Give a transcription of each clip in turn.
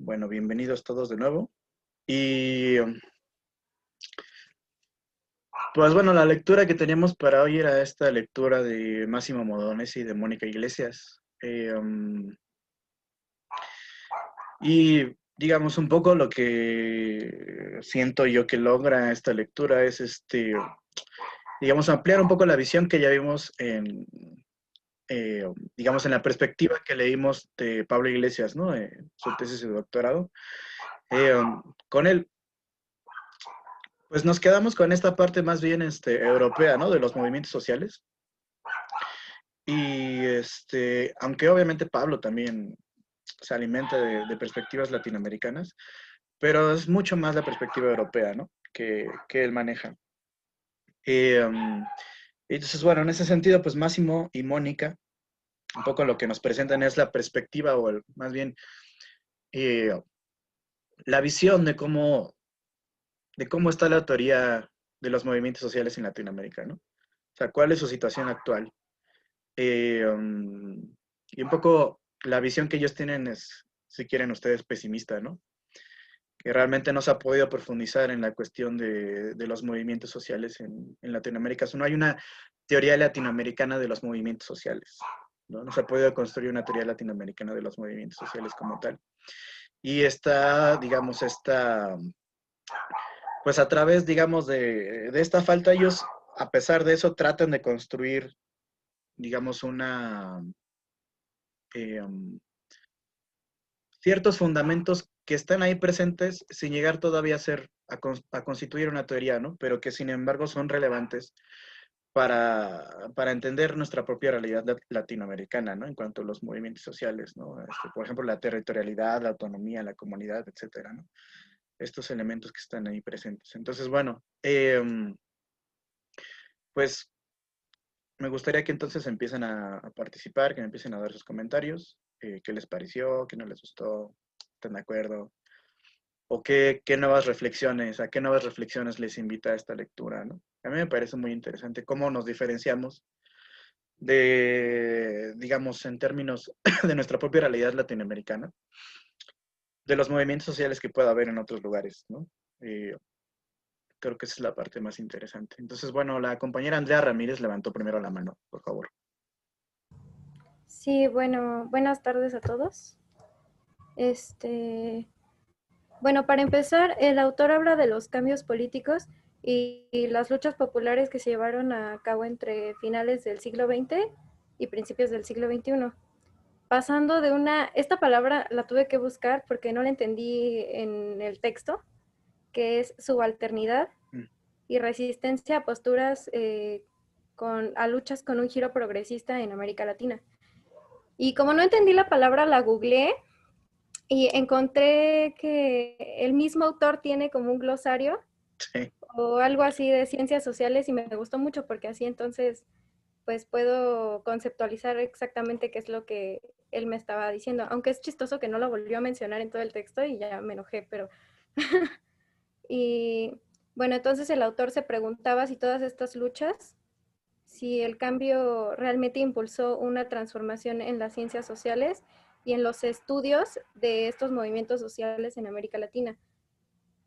Bueno, bienvenidos todos de nuevo. Y pues bueno, la lectura que teníamos para hoy era esta lectura de Máximo Modonesi y de Mónica Iglesias. Y digamos un poco lo que siento yo que logra esta lectura es digamos, ampliar un poco la visión que ya vimos eh, digamos, en la perspectiva que leímos de Pablo Iglesias, ¿no? Su tesis de doctorado. Con él, pues nos quedamos con esta parte más bien europea, ¿no? De los movimientos sociales. Y aunque obviamente Pablo también se alimenta de perspectivas latinoamericanas, pero es mucho más la perspectiva europea, ¿no? Que él maneja. Entonces, bueno, en ese sentido, pues Máximo y Mónica, un poco lo que nos presentan es la perspectiva o más bien eh, la visión de cómo está la teoría de los movimientos sociales en Latinoamérica, ¿no? O sea, cuál es su situación actual. Y un poco la visión que ellos tienen es, si quieren ustedes, pesimista, ¿no? Que realmente no se ha podido profundizar en la cuestión de los movimientos sociales en Latinoamérica. O sea, no hay una teoría latinoamericana de los movimientos sociales, ¿no? No se ha podido construir una teoría latinoamericana de los movimientos sociales como tal. Y digamos, pues a través, digamos, de esta falta, ellos, a pesar de eso, tratan de construir, digamos, eh, ciertos fundamentos que están ahí presentes sin llegar todavía a constituir una teoría, ¿no? Pero que sin embargo son relevantes para entender nuestra propia realidad latinoamericana, ¿no? En cuanto a los movimientos sociales, ¿no? Por ejemplo, la territorialidad, la autonomía, la comunidad, etcétera, ¿no? Estos elementos que están ahí presentes. Entonces, bueno, pues me gustaría que entonces empiecen a participar, que me empiecen a dar sus comentarios, qué les pareció, qué no les gustó, están de acuerdo, o qué nuevas reflexiones, a qué nuevas reflexiones les invita esta lectura, ¿no? A mí me parece muy interesante cómo nos diferenciamos digamos, en términos de nuestra propia realidad latinoamericana, de los movimientos sociales que pueda haber en otros lugares, ¿no? Eh, Creo que esa es la parte más interesante. Entonces, bueno, la compañera Andrea Ramírez levantó primero la mano, por favor. Sí, bueno, buenas tardes a todos. Este, bueno, para empezar, el autor habla de los cambios políticos y las luchas populares que se llevaron a cabo entre finales del siglo XX y principios del siglo XXI. Pasando de esta palabra la tuve que buscar porque no la entendí en el texto, que es subalternidad Mm. y resistencia a posturas, a luchas con un giro progresista en América Latina. Y como no entendí la palabra, la googleé y encontré que el mismo autor tiene como un glosario Sí, o algo así de ciencias sociales y me gustó mucho porque así entonces pues puedo conceptualizar exactamente qué es lo que él me estaba diciendo, aunque es chistoso que no lo volvió a mencionar en todo el texto y ya me enojé, pero y bueno, entonces el autor se preguntaba si todas estas luchas, si el cambio realmente impulsó una transformación en las ciencias sociales y en los estudios de estos movimientos sociales en América Latina.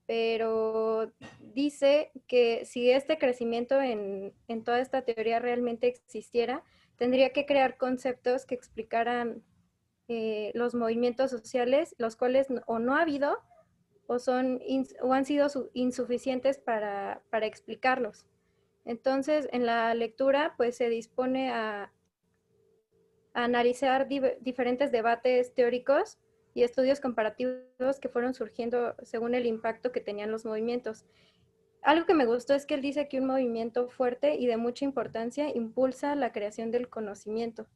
Pero dice que si este crecimiento en toda esta teoría realmente existiera, tendría que crear conceptos que explicaran los movimientos sociales, los cuales o no ha habido o han sido insuficientes para explicarlos. Entonces, en la lectura, pues se dispone a analizar diferentes debates teóricos y estudios comparativos que fueron surgiendo según el impacto que tenían los movimientos. Algo que me gustó es que él dice que un movimiento fuerte y de mucha importancia impulsa la creación del conocimiento.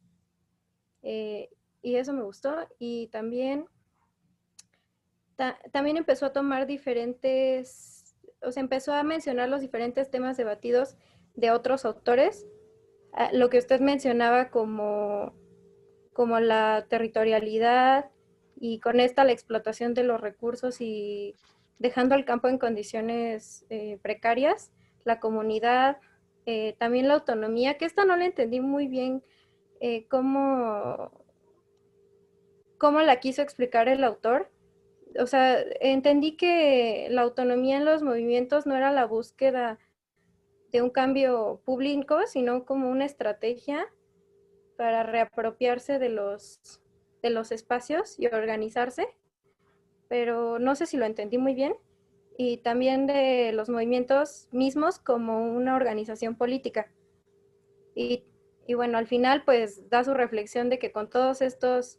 Eh, y eso me gustó. Y también empezó a tomar o sea, empezó a mencionar los diferentes temas debatidos de otros autores. Lo que usted mencionaba como la territorialidad y con esta la explotación de los recursos y dejando al campo en condiciones precarias, la comunidad, también la autonomía, que esta no la entendí muy bien cómo la quiso explicar el autor, o sea, entendí que la autonomía en los movimientos no era la búsqueda de un cambio público, sino como una estrategia para reapropiarse de los espacios y organizarse, pero no sé si lo entendí muy bien, y también de los movimientos mismos como una organización política. Y, y bueno, al final pues da su reflexión de que con todos estos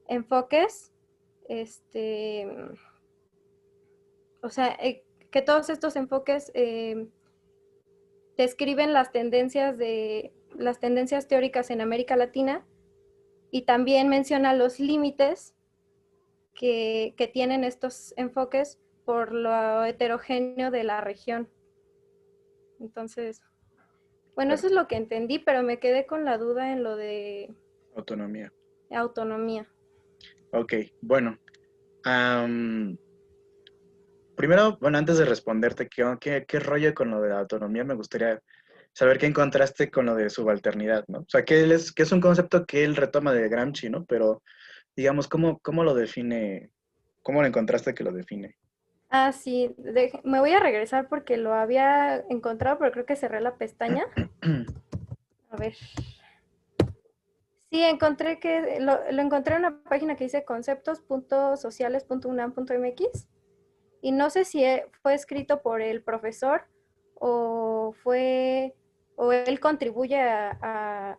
enfoques, este, o sea, que todos estos enfoques describen las tendencias teóricas en América Latina y también menciona los límites que tienen estos enfoques por lo heterogéneo de la región. Entonces, bueno, Claro, eso es lo que entendí, pero me quedé con la duda en lo de autonomía. autonomía. Ok, bueno. am, Primero, bueno, antes de responderte, ¿qué rollo con lo de la autonomía? Me gustaría saber qué encontraste con lo de subalternidad, ¿no? O sea, que es un concepto que él retoma de Gramsci, ¿no? Pero, digamos, ¿cómo lo define? ¿Cómo lo encontraste que lo define? Ah, sí, me voy a regresar porque lo había encontrado, pero creo que cerré la pestaña. A ver. Sí, encontré que lo encontré en una página que dice conceptos.sociales.unam.mx y no sé si fue escrito por el profesor o fue o él contribuye a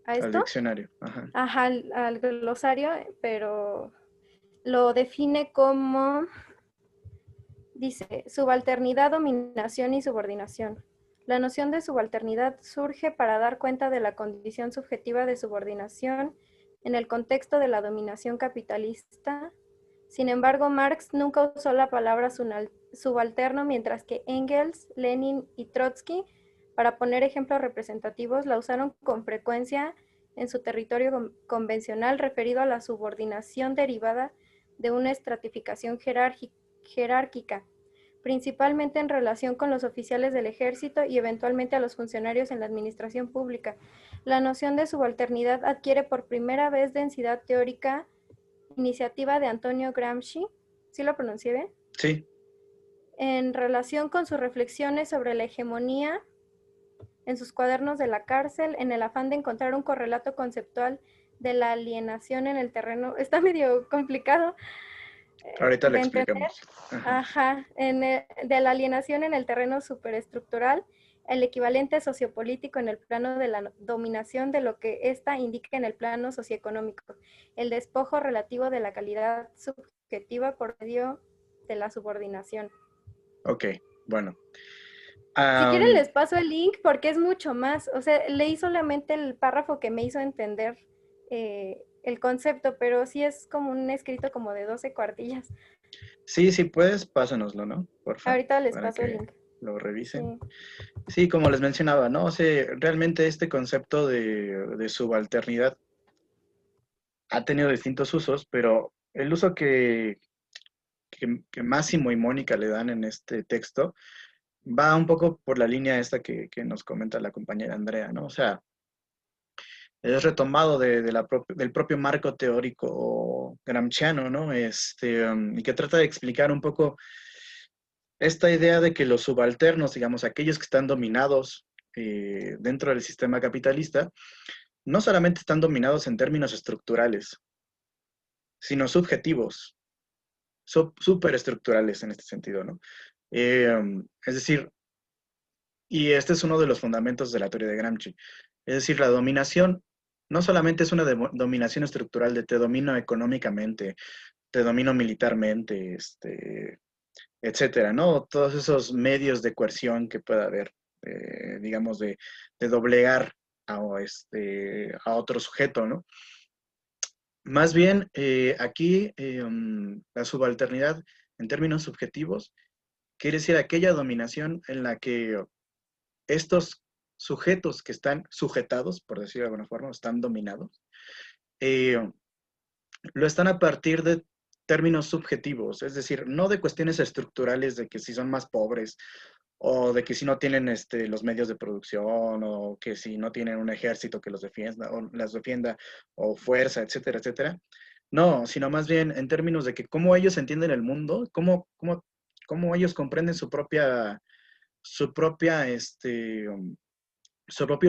Al esto, diccionario. Ajá. ajá, al glosario, pero lo define como, dice, subalternidad, dominación y subordinación. La noción de subalternidad surge para dar cuenta de la condición subjetiva de subordinación en el contexto de la dominación capitalista. Sin embargo, Marx nunca usó la palabra subalterno, mientras que Engels, Lenin y Trotsky, para poner ejemplos representativos, la usaron con frecuencia en su territorio convencional referido a la subordinación derivada de una estratificación jerárquica, principalmente en relación con los oficiales del ejército y eventualmente a los funcionarios en la administración pública. La noción de subalternidad adquiere por primera vez densidad teórica, iniciativa de Antonio Gramsci, ¿sí lo pronuncié bien? Sí, En relación con sus reflexiones sobre la hegemonía en sus cuadernos de la cárcel, en el afán de encontrar un correlato conceptual de la alienación en el terreno, está medio complicado ahorita lo de entender, explicamos. Ajá. ajá, de la alienación en el terreno superestructural, el equivalente sociopolítico en el plano de la dominación de lo que ésta indica en el plano socioeconómico, el despojo relativo de la calidad subjetiva por medio de la subordinación. Ok, bueno. Si quieren Am, les paso el link porque es mucho más, o sea, leí solamente el párrafo que me hizo entender el concepto, pero sí es como un escrito como de 12 cuartillas. sí, sí puedes, pásanoslo, ¿no? Porfa, Ahorita les para paso el que link. lo revisen. Sí. Sí, como les mencionaba, ¿no? O sea, realmente este concepto de subalternidad ha tenido distintos usos, pero el uso que Máximo y Mónica le dan en este texto va un poco por la línea esta que nos comenta la compañera Andrea, ¿no? O sea, es retomado del propio marco teórico gramsciano, ¿no? Y que trata de explicar un poco esta idea de que los subalternos, digamos, aquellos que están dominados dentro del sistema capitalista, no solamente están dominados en términos estructurales, sino subjetivos, superestructurales en este sentido, ¿no? Es decir, y este es uno de los fundamentos de la teoría de Gramsci, es decir, la dominación no solamente es una dominación estructural de te domino económicamente, te domino militarmente, etcétera, ¿no? Todos esos medios de coerción que pueda haber, digamos, de doblegar a otro sujeto, ¿no? Más bien, aquí la subalternidad en términos subjetivos quiere decir aquella dominación en la que estos sujetos que están sujetados, por decirlo de alguna forma, están dominados, eh, lo están a partir de términos subjetivos, es decir, no de cuestiones estructurales de que si son más pobres o de que si no tienen los medios de producción o que si no tienen un ejército que los defienda o las defienda o fuerza, etcétera, etcétera, No, sino más bien en términos de que cómo ellos entienden el mundo, cómo ellos comprenden su propia, su propio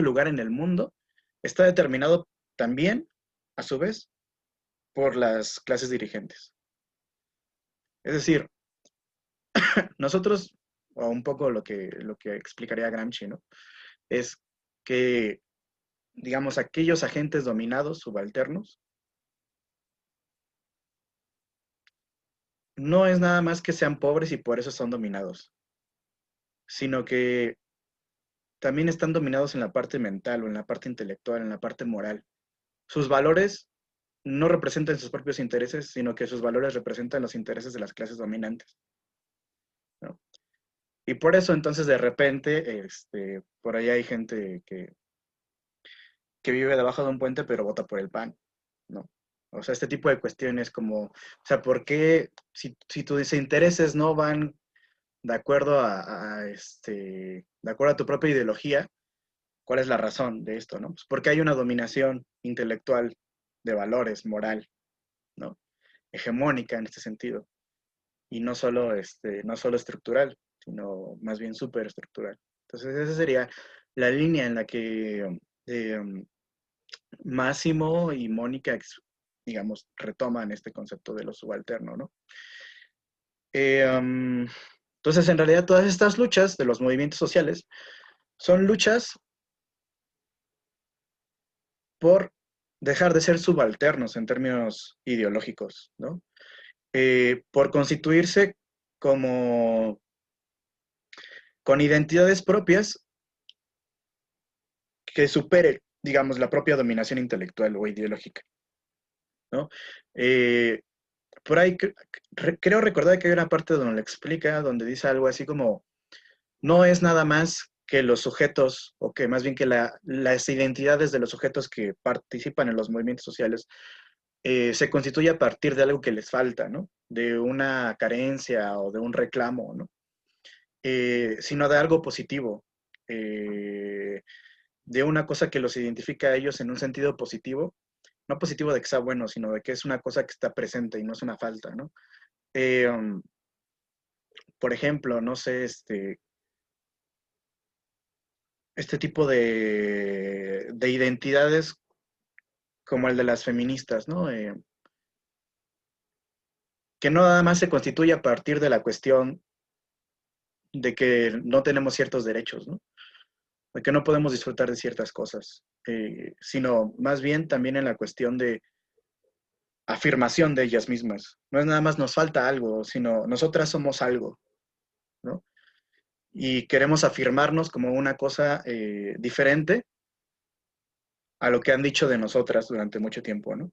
lugar en el mundo, está determinado también, a su vez, por las clases dirigentes. Es decir, nosotros, o un poco lo que explicaría Gramsci, ¿no? Es que, digamos, aquellos agentes dominados, subalternos, no es nada más que sean pobres y por eso son dominados, sino que también están dominados en la parte mental o en la parte intelectual, en la parte moral. Sus valores no representan sus propios intereses, sino que sus valores representan los intereses de las clases dominantes, ¿no? Y por eso entonces de repente, por ahí hay gente que vive debajo de un puente pero vota por el PAN, ¿no? O sea, este tipo de cuestiones como, o sea, ¿por qué si tus intereses no van de acuerdo de acuerdo a tu propia ideología, cuál es la razón de esto, ¿no? Pues porque hay una dominación intelectual de valores, moral, ¿no? Hegemónica en este sentido. Y no solo estructural, sino más bien superestructural. Entonces, esa sería la línea en la que Máximo y Mónica, digamos, retoman este concepto de lo subalterno, ¿no? Entonces, en realidad, todas estas luchas de los movimientos sociales son luchas por dejar de ser subalternos en términos ideológicos, ¿no? Por constituirse como con identidades propias que supere, digamos, la propia dominación intelectual o ideológica, ¿no? Eh, por ahí creo recordar que hay una parte donde le explica, donde dice algo así como, no es nada más que los sujetos, o que más bien que las identidades de los sujetos que participan en los movimientos sociales se constituye a partir de algo que les falta, ¿no? De una carencia o de un reclamo, ¿no? Sino de algo positivo, de una cosa que los identifica a ellos en un sentido positivo, no positivo de que sea bueno, sino de que es una cosa que está presente y no es una falta, ¿no? Eh, um, por ejemplo, no sé, este tipo de identidades como el de las feministas, ¿no? Que no nada más se constituye a partir de la cuestión de que no tenemos ciertos derechos, ¿no? De que no podemos disfrutar de ciertas cosas, sino más bien también en la cuestión de afirmación de ellas mismas. No es nada más nos falta algo, sino nosotras somos algo, ¿no? Y queremos afirmarnos como una cosa diferente a lo que han dicho de nosotras durante mucho tiempo, ¿no?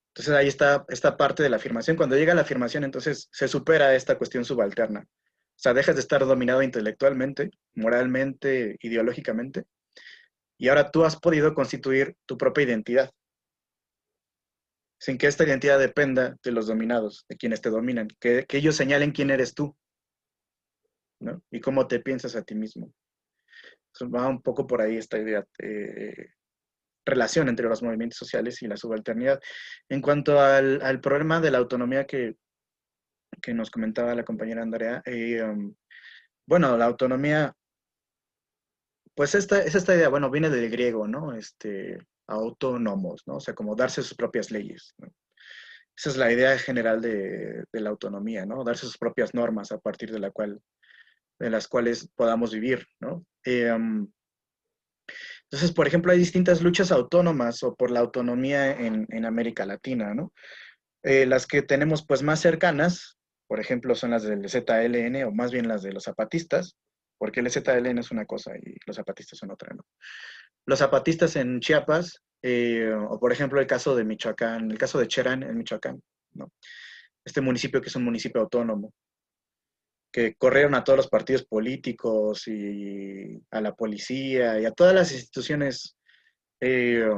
Entonces ahí está esta parte de la afirmación. Cuando llega la afirmación, entonces se supera esta cuestión subalterna. O sea, dejas de estar dominado intelectualmente, moralmente, ideológicamente, y ahora tú has podido constituir tu propia identidad, sin que esta identidad dependa de los dominados, de quienes te dominan, que ellos señalen quién eres tú, ¿no? Y cómo te piensas a ti mismo. Entonces, va un poco por ahí esta idea, relación entre los movimientos sociales y la subalternidad. En cuanto al problema de la autonomía que nos comentaba la compañera Andrea, bueno, la autonomía, pues es esta idea, bueno, viene del griego, ¿no? Autónomos, ¿no? O sea, como darse sus propias leyes, ¿no? Esa es la idea general de la autonomía, ¿no? Darse sus propias normas a partir de las cuales podamos vivir, ¿no? Entonces, por ejemplo, hay distintas luchas autónomas o por la autonomía en América Latina, ¿no? Las que tenemos pues más cercanas, por ejemplo, son las del ZLN o más bien las de los zapatistas, porque el ZLN es una cosa y los zapatistas son otra, ¿no? Los zapatistas en Chiapas, o por ejemplo el caso de Michoacán, el caso de Cherán en Michoacán, ¿no? Este municipio que es un municipio autónomo, que corrieron a todos los partidos políticos y a la policía y a todas las instituciones, eh,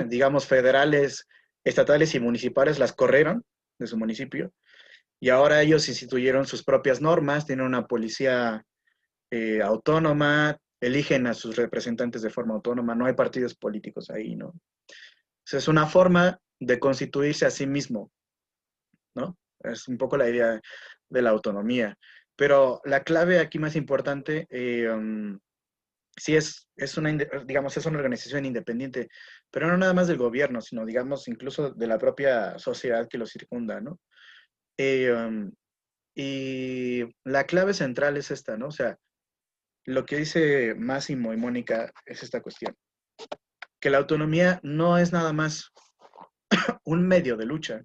digamos, federales, estatales y municipales, las corrieron de su municipio. Y ahora ellos instituyeron sus propias normas, tienen una policía autónoma, eligen a sus representantes de forma autónoma, no hay partidos políticos ahí, ¿no? O sea, es una forma de constituirse a sí mismo, ¿no? Es un poco la idea de la autonomía. Pero la clave aquí más importante, sí es una, digamos, es una organización independiente, pero no nada más del gobierno, sino, digamos, incluso de la propia sociedad que lo circunda, ¿no? Um, y la clave central es esta, ¿no? O sea, lo que dice Máximo y Mónica es esta cuestión, que la autonomía no es nada más un medio de lucha,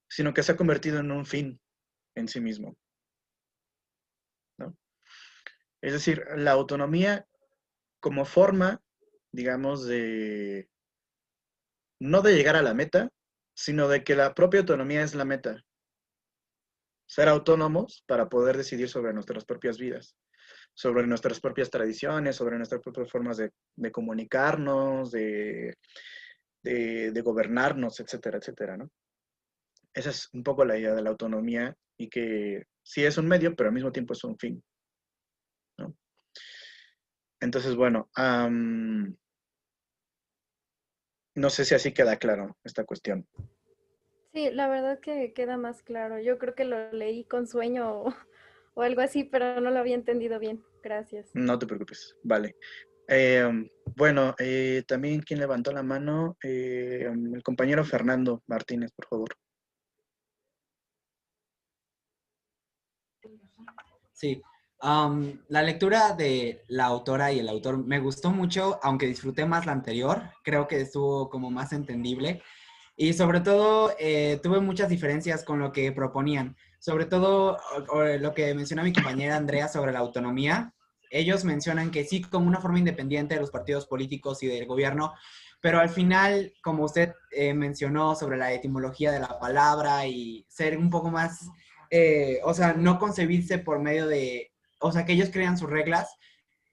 sino que se ha convertido en un fin en sí mismo, ¿no? Es decir, la autonomía como forma, digamos, de, no de llegar a la meta, sino de que la propia autonomía es la meta. Ser autónomos para poder decidir sobre nuestras propias vidas, sobre nuestras propias tradiciones, sobre nuestras propias formas de comunicarnos, de gobernarnos, etcétera, etcétera, ¿no? Esa es un poco la idea de la autonomía y que sí es un medio, pero al mismo tiempo es un fin, ¿no? Entonces, bueno, no sé si así queda claro esta cuestión. Sí, la verdad que queda más claro. Yo creo que lo leí con sueño o algo así, pero no lo había entendido bien. Gracias. No te preocupes, vale. Bueno, también quien levantó la mano, el compañero Fernando Martínez, por favor. Sí, la lectura de la autora y el autor me gustó mucho, aunque disfruté más la anterior, creo que estuvo como más entendible y sobre todo tuve muchas diferencias con lo que proponían, sobre todo lo que mencionó mi compañera Andrea sobre la autonomía. Ellos mencionan que sí como una forma independiente de los partidos políticos y del gobierno, pero al final, como usted mencionó sobre la etimología de la palabra y ser un poco más o sea, no concebirse por medio de, o sea, que ellos crean sus reglas.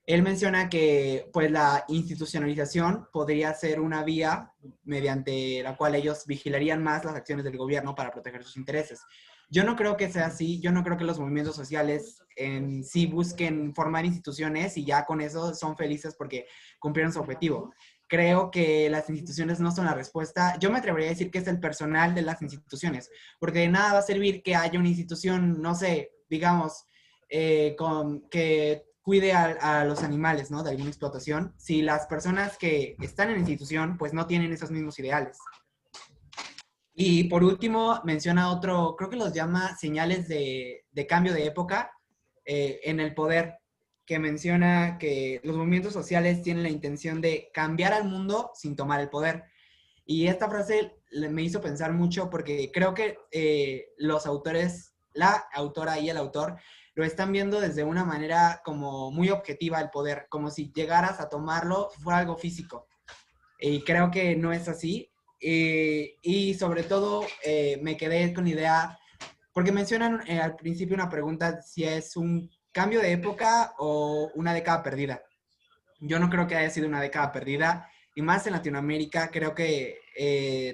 Él menciona que pues la institucionalización podría ser una vía mediante la cual ellos vigilarían más las acciones del gobierno para proteger sus intereses. Yo no creo que sea así, yo no creo que los movimientos sociales en sí busquen formar instituciones y ya con eso son felices porque cumplieron su objetivo. Creo que las instituciones no son la respuesta. Yo me atrevería a decir que es el personal de las instituciones, porque de nada va a servir que haya una institución, no sé, digamos, que cuide a los animales, ¿no? De alguna explotación, si las personas que están en la institución, pues no tienen esos mismos ideales. Y por último, menciona otro, creo que los llama señales de cambio de época en el poder, que menciona que los movimientos sociales tienen la intención de cambiar al mundo sin tomar el poder. Y esta frase me hizo pensar mucho porque creo que los autores, la autora y el autor, lo están viendo desde una manera como muy objetiva el poder, como si llegaras a tomarlo fuera algo físico. Y creo que no es así. Y sobre todo me quedé con la idea, porque mencionan al principio una pregunta si es un cambio de época o una década perdida. Yo no creo que haya sido una década perdida, y más en Latinoamérica, creo que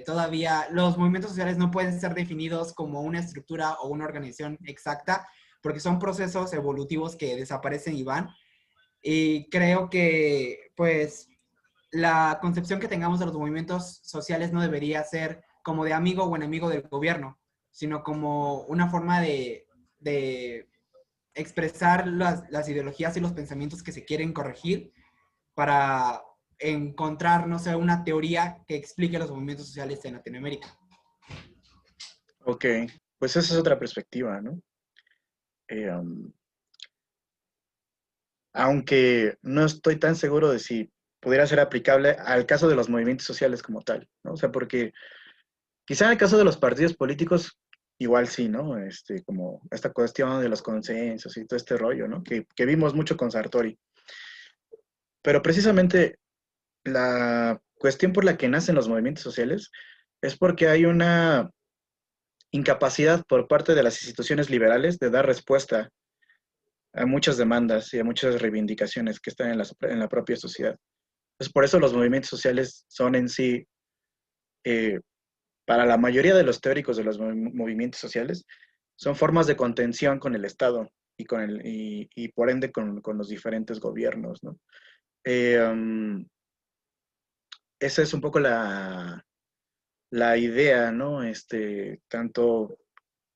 todavía los movimientos sociales no pueden ser definidos como una estructura o una organización exacta, porque son procesos evolutivos que desaparecen y van. Y creo que, pues, la concepción que tengamos de los movimientos sociales no debería ser como de amigo o enemigo del gobierno, sino como una forma de expresar las ideologías y los pensamientos que se quieren corregir para encontrar, no sé, una teoría que explique los movimientos sociales en Latinoamérica. Ok, pues esa es otra perspectiva, ¿no? Eh, um, Aunque no estoy tan seguro de si pudiera ser aplicable al caso de los movimientos sociales como tal, ¿no? O sea, porque quizá en el caso de los partidos políticos, igual sí, ¿no? Como esta cuestión de los consensos y todo este rollo, ¿no? Que vimos mucho con Sartori. Pero precisamente la cuestión por la que nacen los movimientos sociales es porque hay una incapacidad por parte de las instituciones liberales de dar respuesta a muchas demandas y a muchas reivindicaciones que están en la propia sociedad. Entonces, por eso los movimientos sociales son en sí, eh, para la mayoría de los teóricos de los movimientos sociales, son formas de contención con el Estado y por ende con los diferentes gobiernos, ¿no? Esa es un poco la idea, ¿no? Tanto,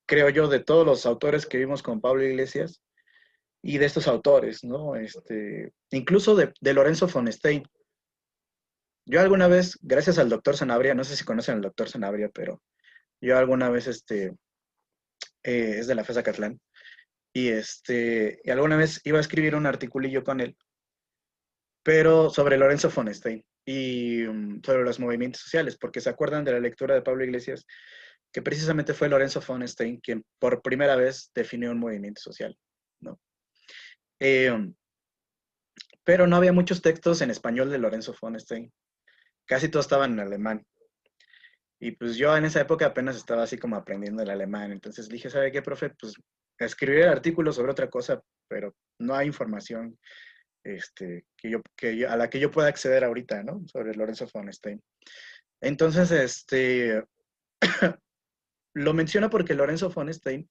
creo yo, de todos los autores que vimos con Pablo Iglesias y de estos autores, ¿no? Incluso de Lorenzo von Stein. Yo alguna vez, gracias al doctor Sanabria, no sé si conocen al doctor Sanabria, pero yo alguna vez, es de la FES Acatlán, y alguna vez iba a escribir un articulillo con él, pero sobre Lorenzo von Stein y sobre los movimientos sociales, porque se acuerdan de la lectura de Pablo Iglesias, que precisamente fue Lorenzo von Stein quien por primera vez definió un movimiento social, ¿no? Eh, pero no había muchos textos en español de Lorenzo von Stein, casi todos estaban en alemán. Y pues yo en esa época apenas estaba así como aprendiendo el alemán, entonces dije, ¿sabe qué, profe? Pues escribir artículos sobre otra cosa, pero no hay información a la que yo pueda acceder ahorita, ¿no? Sobre Lorenzo von Stein. Entonces, lo menciono porque Lorenzo von Stein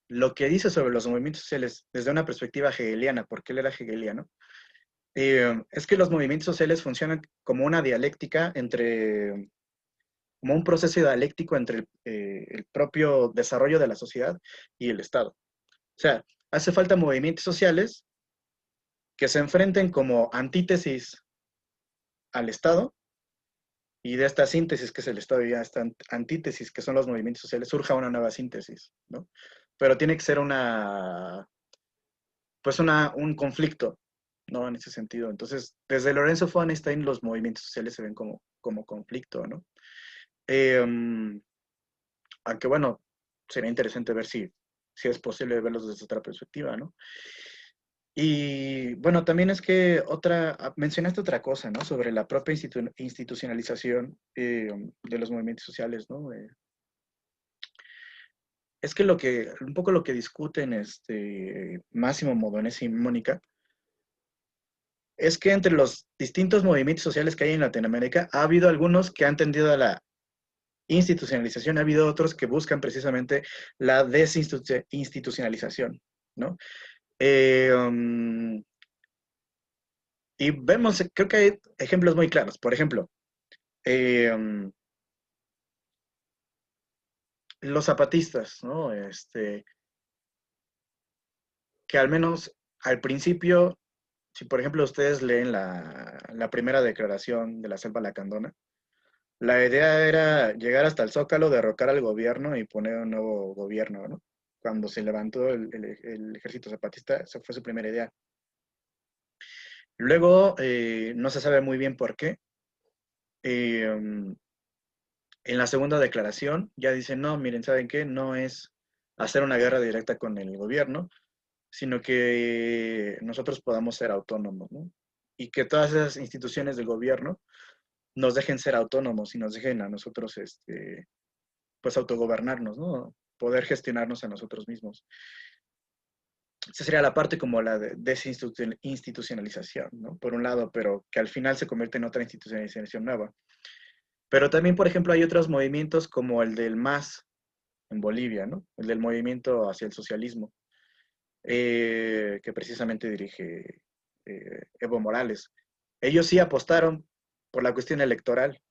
lo que dice sobre los movimientos sociales desde una perspectiva hegeliana, porque él era hegeliano, es que los movimientos sociales funcionan como una dialéctica como un proceso dialéctico entre el propio desarrollo de la sociedad y el Estado. O sea, hace falta movimientos sociales que se enfrenten como antítesis al Estado, y de esta síntesis que es el Estado y de esta antítesis que son los movimientos sociales, surja una nueva síntesis, ¿no? Pero tiene que ser un conflicto, ¿no? En ese sentido. Entonces, desde Lorenzo von Stein los movimientos sociales se ven como conflicto, ¿no? Aunque bueno, sería interesante ver si es posible verlos desde otra perspectiva, ¿no? Y bueno, también es que mencionaste otra cosa, ¿no? Sobre la propia institucionalización de los movimientos sociales, ¿no? Es que un poco lo que discuten Máximo Modones y Mónica, es que entre los distintos movimientos sociales que hay en Latinoamérica, ha habido algunos que han tendido a la institucionalización, ha habido otros que buscan precisamente la desinstitucionalización, ¿no? Y vemos, creo que hay ejemplos muy claros. Por ejemplo, los zapatistas, ¿no? Que al menos al principio, si por ejemplo ustedes leen la primera declaración de la Selva Lacandona, la idea era llegar hasta el Zócalo, derrocar al gobierno y poner un nuevo gobierno, ¿no? Cuando se levantó el ejército zapatista, esa fue su primera idea. Luego, no se sabe muy bien por qué. En la segunda declaración ya dicen, no, miren, ¿saben qué? No es hacer una guerra directa con el gobierno, sino que nosotros podamos ser autónomos, ¿no? Y que todas esas instituciones del gobierno nos dejen ser autónomos y nos dejen a nosotros, pues, autogobernarnos, ¿no? Poder gestionarnos a nosotros mismos. Esa sería la parte como la de desinstitucionalización, ¿no? Por un lado, pero que al final se convierte en otra institucionalización nueva. Pero también, por ejemplo, hay otros movimientos como el del MAS en Bolivia, ¿no? El del movimiento hacia el socialismo, que precisamente dirige Evo Morales. Ellos sí apostaron por la cuestión electoral.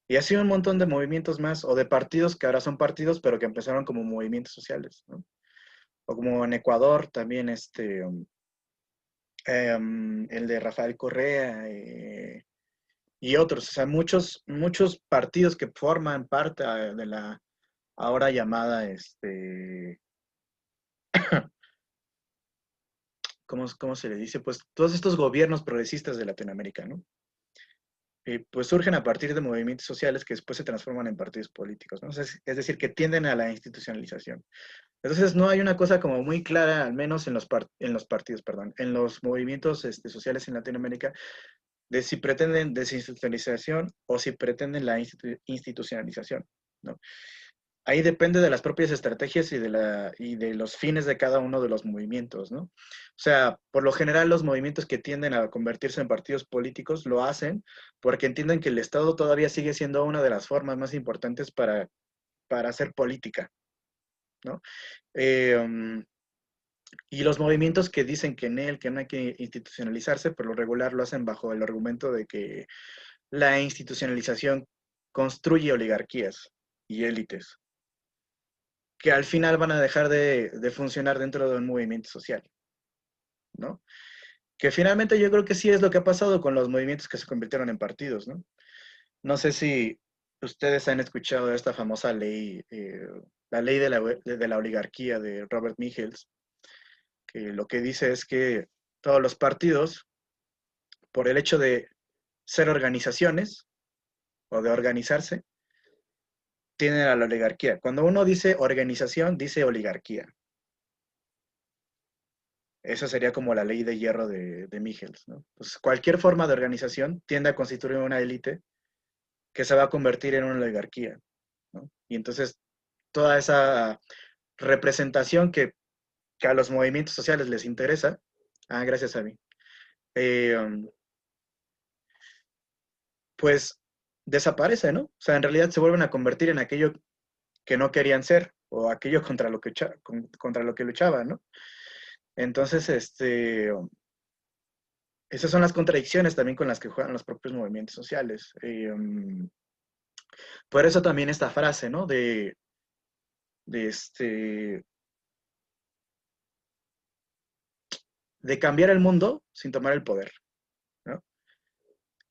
Y así un montón de movimientos más, o de partidos que ahora son partidos, pero que empezaron como movimientos sociales, ¿no? O como en Ecuador también el de Rafael Correa y otros. O sea, muchos partidos que forman parte de la ahora llamada, ¿cómo se le dice? Pues todos estos gobiernos progresistas de Latinoamérica, ¿no? Pues surgen a partir de movimientos sociales que después se transforman en partidos políticos, ¿no? O sea, es decir, que tienden a la institucionalización. Entonces, no hay una cosa como muy clara, al menos en los partidos, perdón, en los movimientos sociales en Latinoamérica, de si pretenden desinstitucionalización o si pretenden la institucionalización, ¿no? Ahí depende de las propias estrategias y de los fines de cada uno de los movimientos, ¿no? O sea, por lo general los movimientos que tienden a convertirse en partidos políticos lo hacen porque entienden que el Estado todavía sigue siendo una de las formas más importantes para hacer política, ¿no? Eh, y los movimientos que dicen que que no hay que institucionalizarse, por lo regular lo hacen bajo el argumento de que la institucionalización construye oligarquías y élites que al final van a dejar de funcionar dentro de un movimiento social, ¿no? Que finalmente yo creo que sí es lo que ha pasado con los movimientos que se convirtieron en partidos, ¿no? No sé si ustedes han escuchado esta famosa ley, la ley de la oligarquía de Robert Michels, que lo que dice es que todos los partidos, por el hecho de ser organizaciones o de organizarse, tienen a la oligarquía. Cuando uno dice organización, dice oligarquía. Esa sería como la ley de hierro de Michels, ¿no? Pues cualquier forma de organización tiende a constituir una élite que se va a convertir en una oligarquía, ¿no? Y entonces toda esa representación que a los movimientos sociales les interesa, gracias a mí, eh, pues desaparece, ¿no? O sea, en realidad se vuelven a convertir en aquello que no querían ser o aquello contra lo que luchaban, ¿no? Entonces, esas son las contradicciones también con las que juegan los propios movimientos sociales. Por eso también esta frase, ¿no? De, de cambiar el mundo sin tomar el poder, ¿no?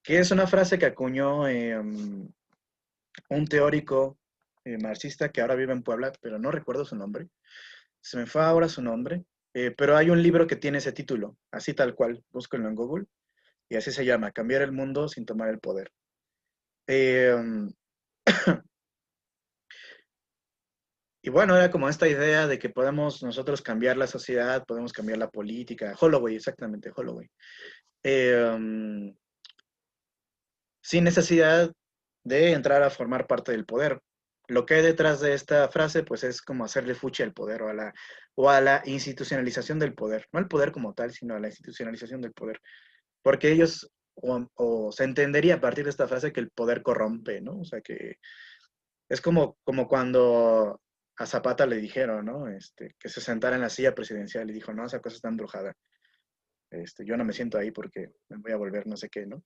Que es una frase que acuñó un teórico marxista que ahora vive en Puebla, pero no recuerdo su nombre. Se me fue ahora su nombre, pero hay un libro que tiene ese título, así tal cual, búsquenlo en Google, y así se llama, Cambiar el mundo sin tomar el poder. Eh, y bueno, era como esta idea de que podemos nosotros cambiar la sociedad, podemos cambiar la política, Holloway, exactamente, Holloway. Eh, sin necesidad de entrar a formar parte del poder. Lo que hay detrás de esta frase, pues es como hacerle fuchi al poder o a la institucionalización del poder. No al poder como tal, sino a la institucionalización del poder. Porque ellos, o se entendería a partir de esta frase que el poder corrompe, ¿no? O sea, que es como cuando a Zapata le dijeron, ¿no? Que se sentara en la silla presidencial y dijo, no, esa cosa está embrujada. Yo no me siento ahí porque me voy a volver no sé qué, ¿no?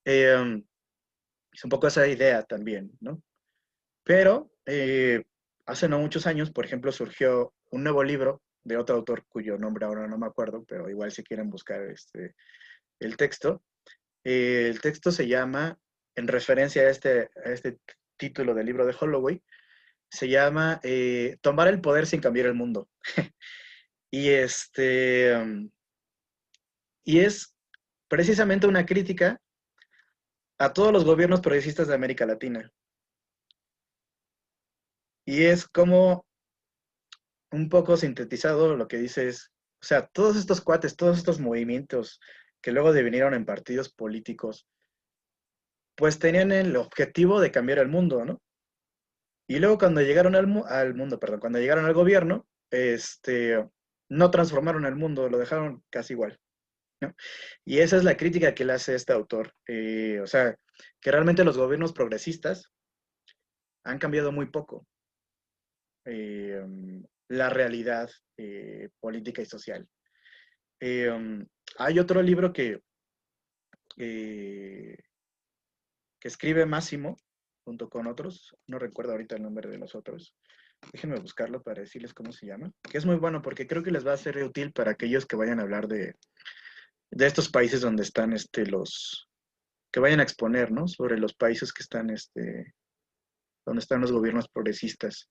Es un poco esa idea también, ¿no? Pero hace no muchos años, por ejemplo, surgió un nuevo libro de otro autor cuyo nombre ahora no me acuerdo, pero igual si quieren buscar el texto. El texto se llama, en referencia a este título del libro de Holloway, se llama Tomar el poder sin cambiar el mundo. y y es precisamente una crítica a todos los gobiernos progresistas de América Latina. Y es como un poco sintetizado lo que dice es, o sea, todos estos cuates, todos estos movimientos que luego devinieron en partidos políticos, pues tenían el objetivo de cambiar el mundo, ¿no? Y luego cuando llegaron al mundo, perdón, cuando llegaron al gobierno, no transformaron el mundo, lo dejaron casi igual, ¿no? Y esa es la crítica que le hace este autor. O sea, que realmente los gobiernos progresistas han cambiado muy poco la realidad política y social. Hay otro libro eh, que escribe Máximo, junto con otros, no recuerdo ahorita el nombre de los otros, déjenme buscarlo para decirles cómo se llama, que es muy bueno porque creo que les va a ser útil para aquellos que vayan a hablar de estos países donde están que vayan a exponer, ¿no? Sobre los países que están, donde están los gobiernos progresistas.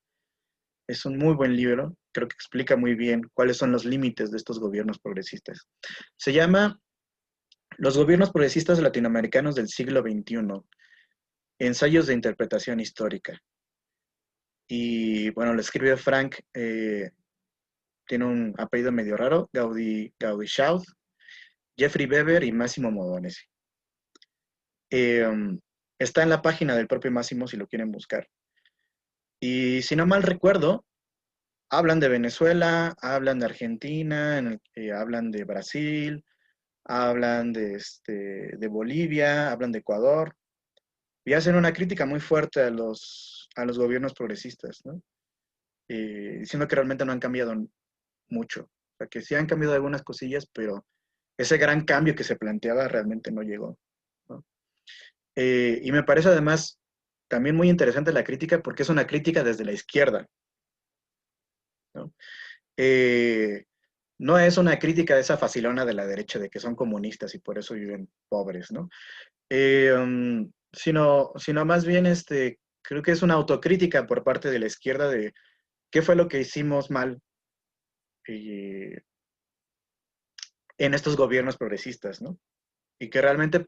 Es un muy buen libro, creo que explica muy bien cuáles son los límites de estos gobiernos progresistas. Se llama Los gobiernos progresistas latinoamericanos del siglo XXI, ensayos de interpretación histórica. Y bueno, lo escribe Frank, tiene un apellido medio raro, Gaudí-Schauth, Jeffrey Weber y Máximo Modonesi. Está en la página del propio Máximo si lo quieren buscar. Y si no mal recuerdo, hablan de Venezuela, hablan de Argentina, hablan de Brasil, hablan de Bolivia, hablan de Ecuador, y hacen una crítica muy fuerte a los gobiernos progresistas, ¿no? Diciendo que realmente no han cambiado mucho. O sea, que sí han cambiado algunas cosillas, pero ese gran cambio que se planteaba realmente no llegó, ¿no? Y me parece además también muy interesante la crítica porque es una crítica desde la izquierda, ¿no? Eh, no es una crítica de esa facilona de la derecha de que son comunistas y por eso viven pobres, ¿no? Sino más bien creo que es una autocrítica por parte de la izquierda de qué fue lo que hicimos mal eh, en estos gobiernos progresistas, ¿no? Y que realmente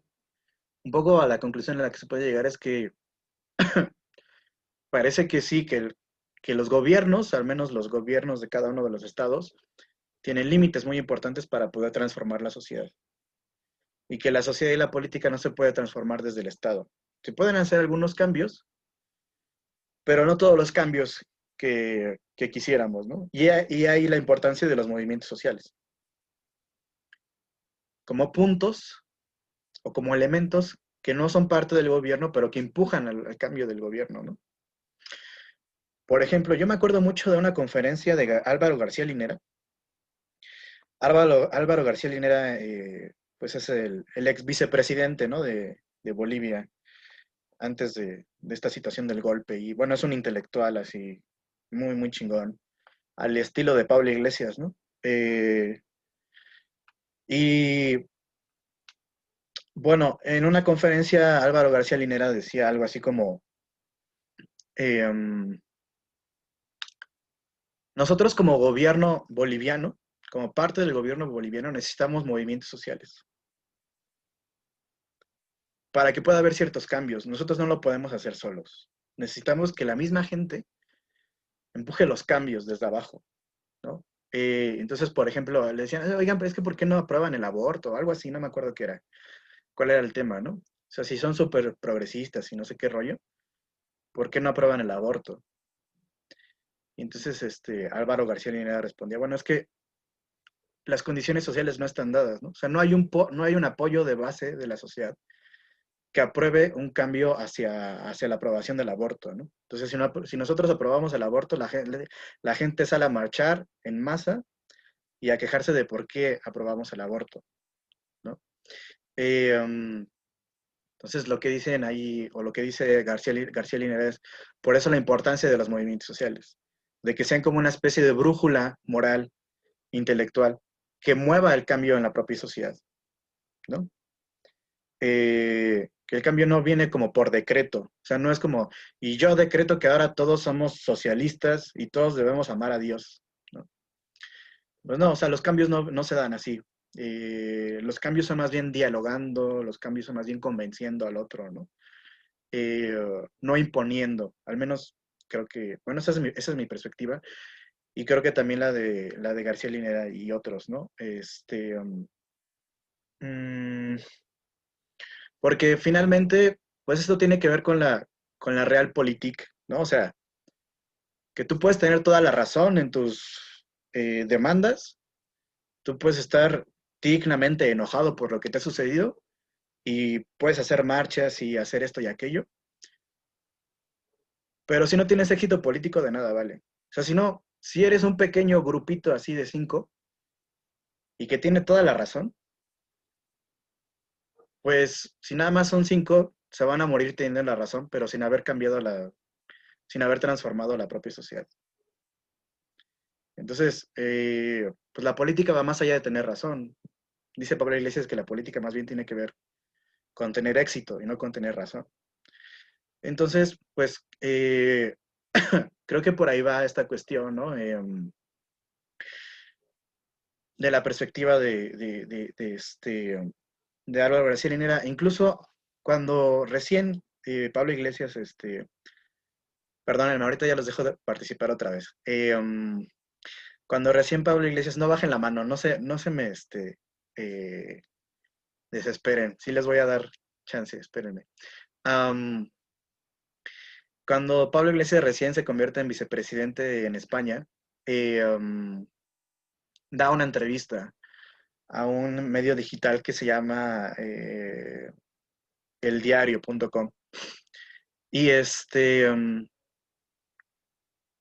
un poco a la conclusión a la que se puede llegar es que parece que sí, que los gobiernos, al menos los gobiernos de cada uno de los estados, tienen límites muy importantes para poder transformar la sociedad. Y que la sociedad y la política no se puede transformar desde el Estado. Se pueden hacer algunos cambios, pero no todos los cambios que quisiéramos, ¿no? Y ahí la importancia de los movimientos sociales. Como puntos o como elementos que no son parte del gobierno, pero que empujan al cambio del gobierno, ¿no? Por ejemplo, yo me acuerdo mucho de una conferencia de Álvaro García Linera. Álvaro García Linera, pues es el ex vicepresidente, ¿no? de Bolivia, antes de esta situación del golpe. Y bueno, es un intelectual así, muy, muy chingón, al estilo de Pablo Iglesias, ¿no? Y bueno, en una conferencia Álvaro García Linera decía algo así como, eh, nosotros como gobierno boliviano, como parte del gobierno boliviano, necesitamos movimientos sociales para que pueda haber ciertos cambios. Nosotros no lo podemos hacer solos. Necesitamos que la misma gente empuje los cambios desde abajo, ¿no? Entonces, por ejemplo, le decían, oigan, pero es que ¿por qué no aprueban el aborto? O algo así, no me acuerdo qué era, cuál era el tema, ¿no? O sea, si son súper progresistas y no sé qué rollo, ¿por qué no aprueban el aborto? Y entonces, Álvaro García Linera respondía, bueno, es que las condiciones sociales no están dadas, ¿no? O sea, no hay un apoyo de base de la sociedad que apruebe un cambio hacia la aprobación del aborto, ¿no? Entonces, si nosotros aprobamos el aborto, la gente sale a marchar en masa y a quejarse de por qué aprobamos el aborto, ¿no? Entonces, lo que dicen ahí, o lo que dice García Linera es, por eso la importancia de los movimientos sociales, de que sean como una especie de brújula moral, intelectual, que mueva el cambio en la propia sociedad, ¿no? Que el cambio no viene como por decreto, o sea, no es como, y yo decreto que ahora todos somos socialistas y todos debemos amar a Dios, ¿no? Pues no, o sea, los cambios no se dan así. Los cambios son más bien dialogando, los cambios son más bien convenciendo al otro, ¿no? No imponiendo, al menos creo que, bueno, esa es mi perspectiva, y creo que también la de García Linera y otros, ¿no? Mm, Porque finalmente, pues esto tiene que ver con la realpolitik, ¿no? O sea, que tú puedes tener toda la razón en tus demandas, tú puedes estar dignamente enojado por lo que te ha sucedido y puedes hacer marchas y hacer esto y aquello, pero si no tienes éxito político de nada, vale. O sea, si eres un pequeño grupito así de 5 y que tiene toda la razón, pues si nada más son 5, se van a morir teniendo la razón, pero sin haber sin haber transformado la propia sociedad. Entonces, pues la política va más allá de tener razón. Dice Pablo Iglesias que la política más bien tiene que ver con tener éxito y no con tener razón. Entonces, pues creo que por ahí va esta cuestión, ¿no? De la perspectiva de Álvaro García Linera. Incluso cuando recién Pablo Iglesias, perdónenme, ahorita ya los dejo de participar otra vez. Cuando recién Pablo Iglesias, no bajen la mano, no se me eh, desesperen, sí les voy a dar chance, espérenme. Cuando Pablo Iglesias recién se convierte en vicepresidente en España, da una entrevista a un medio digital que se llama eldiario.com. Y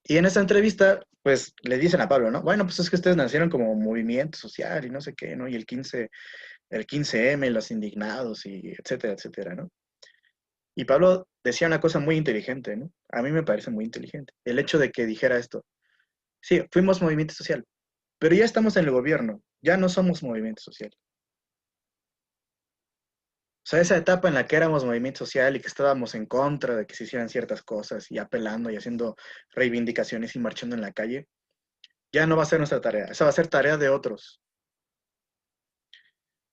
y en esa entrevista, pues le dicen a Pablo, ¿no? Bueno, pues es que ustedes nacieron como movimiento social y no sé qué, ¿no? Y el 15M, los indignados y etcétera, etcétera, ¿no? Y Pablo decía una cosa muy inteligente, ¿no? A mí me parece muy inteligente. El hecho de que dijera esto. Sí, fuimos movimiento social, pero ya estamos en el gobierno, ya no somos movimiento social. O sea, esa etapa en la que éramos movimiento social y que estábamos en contra de que se hicieran ciertas cosas y apelando y haciendo reivindicaciones y marchando en la calle, ya no va a ser nuestra tarea, esa va a ser tarea de otros.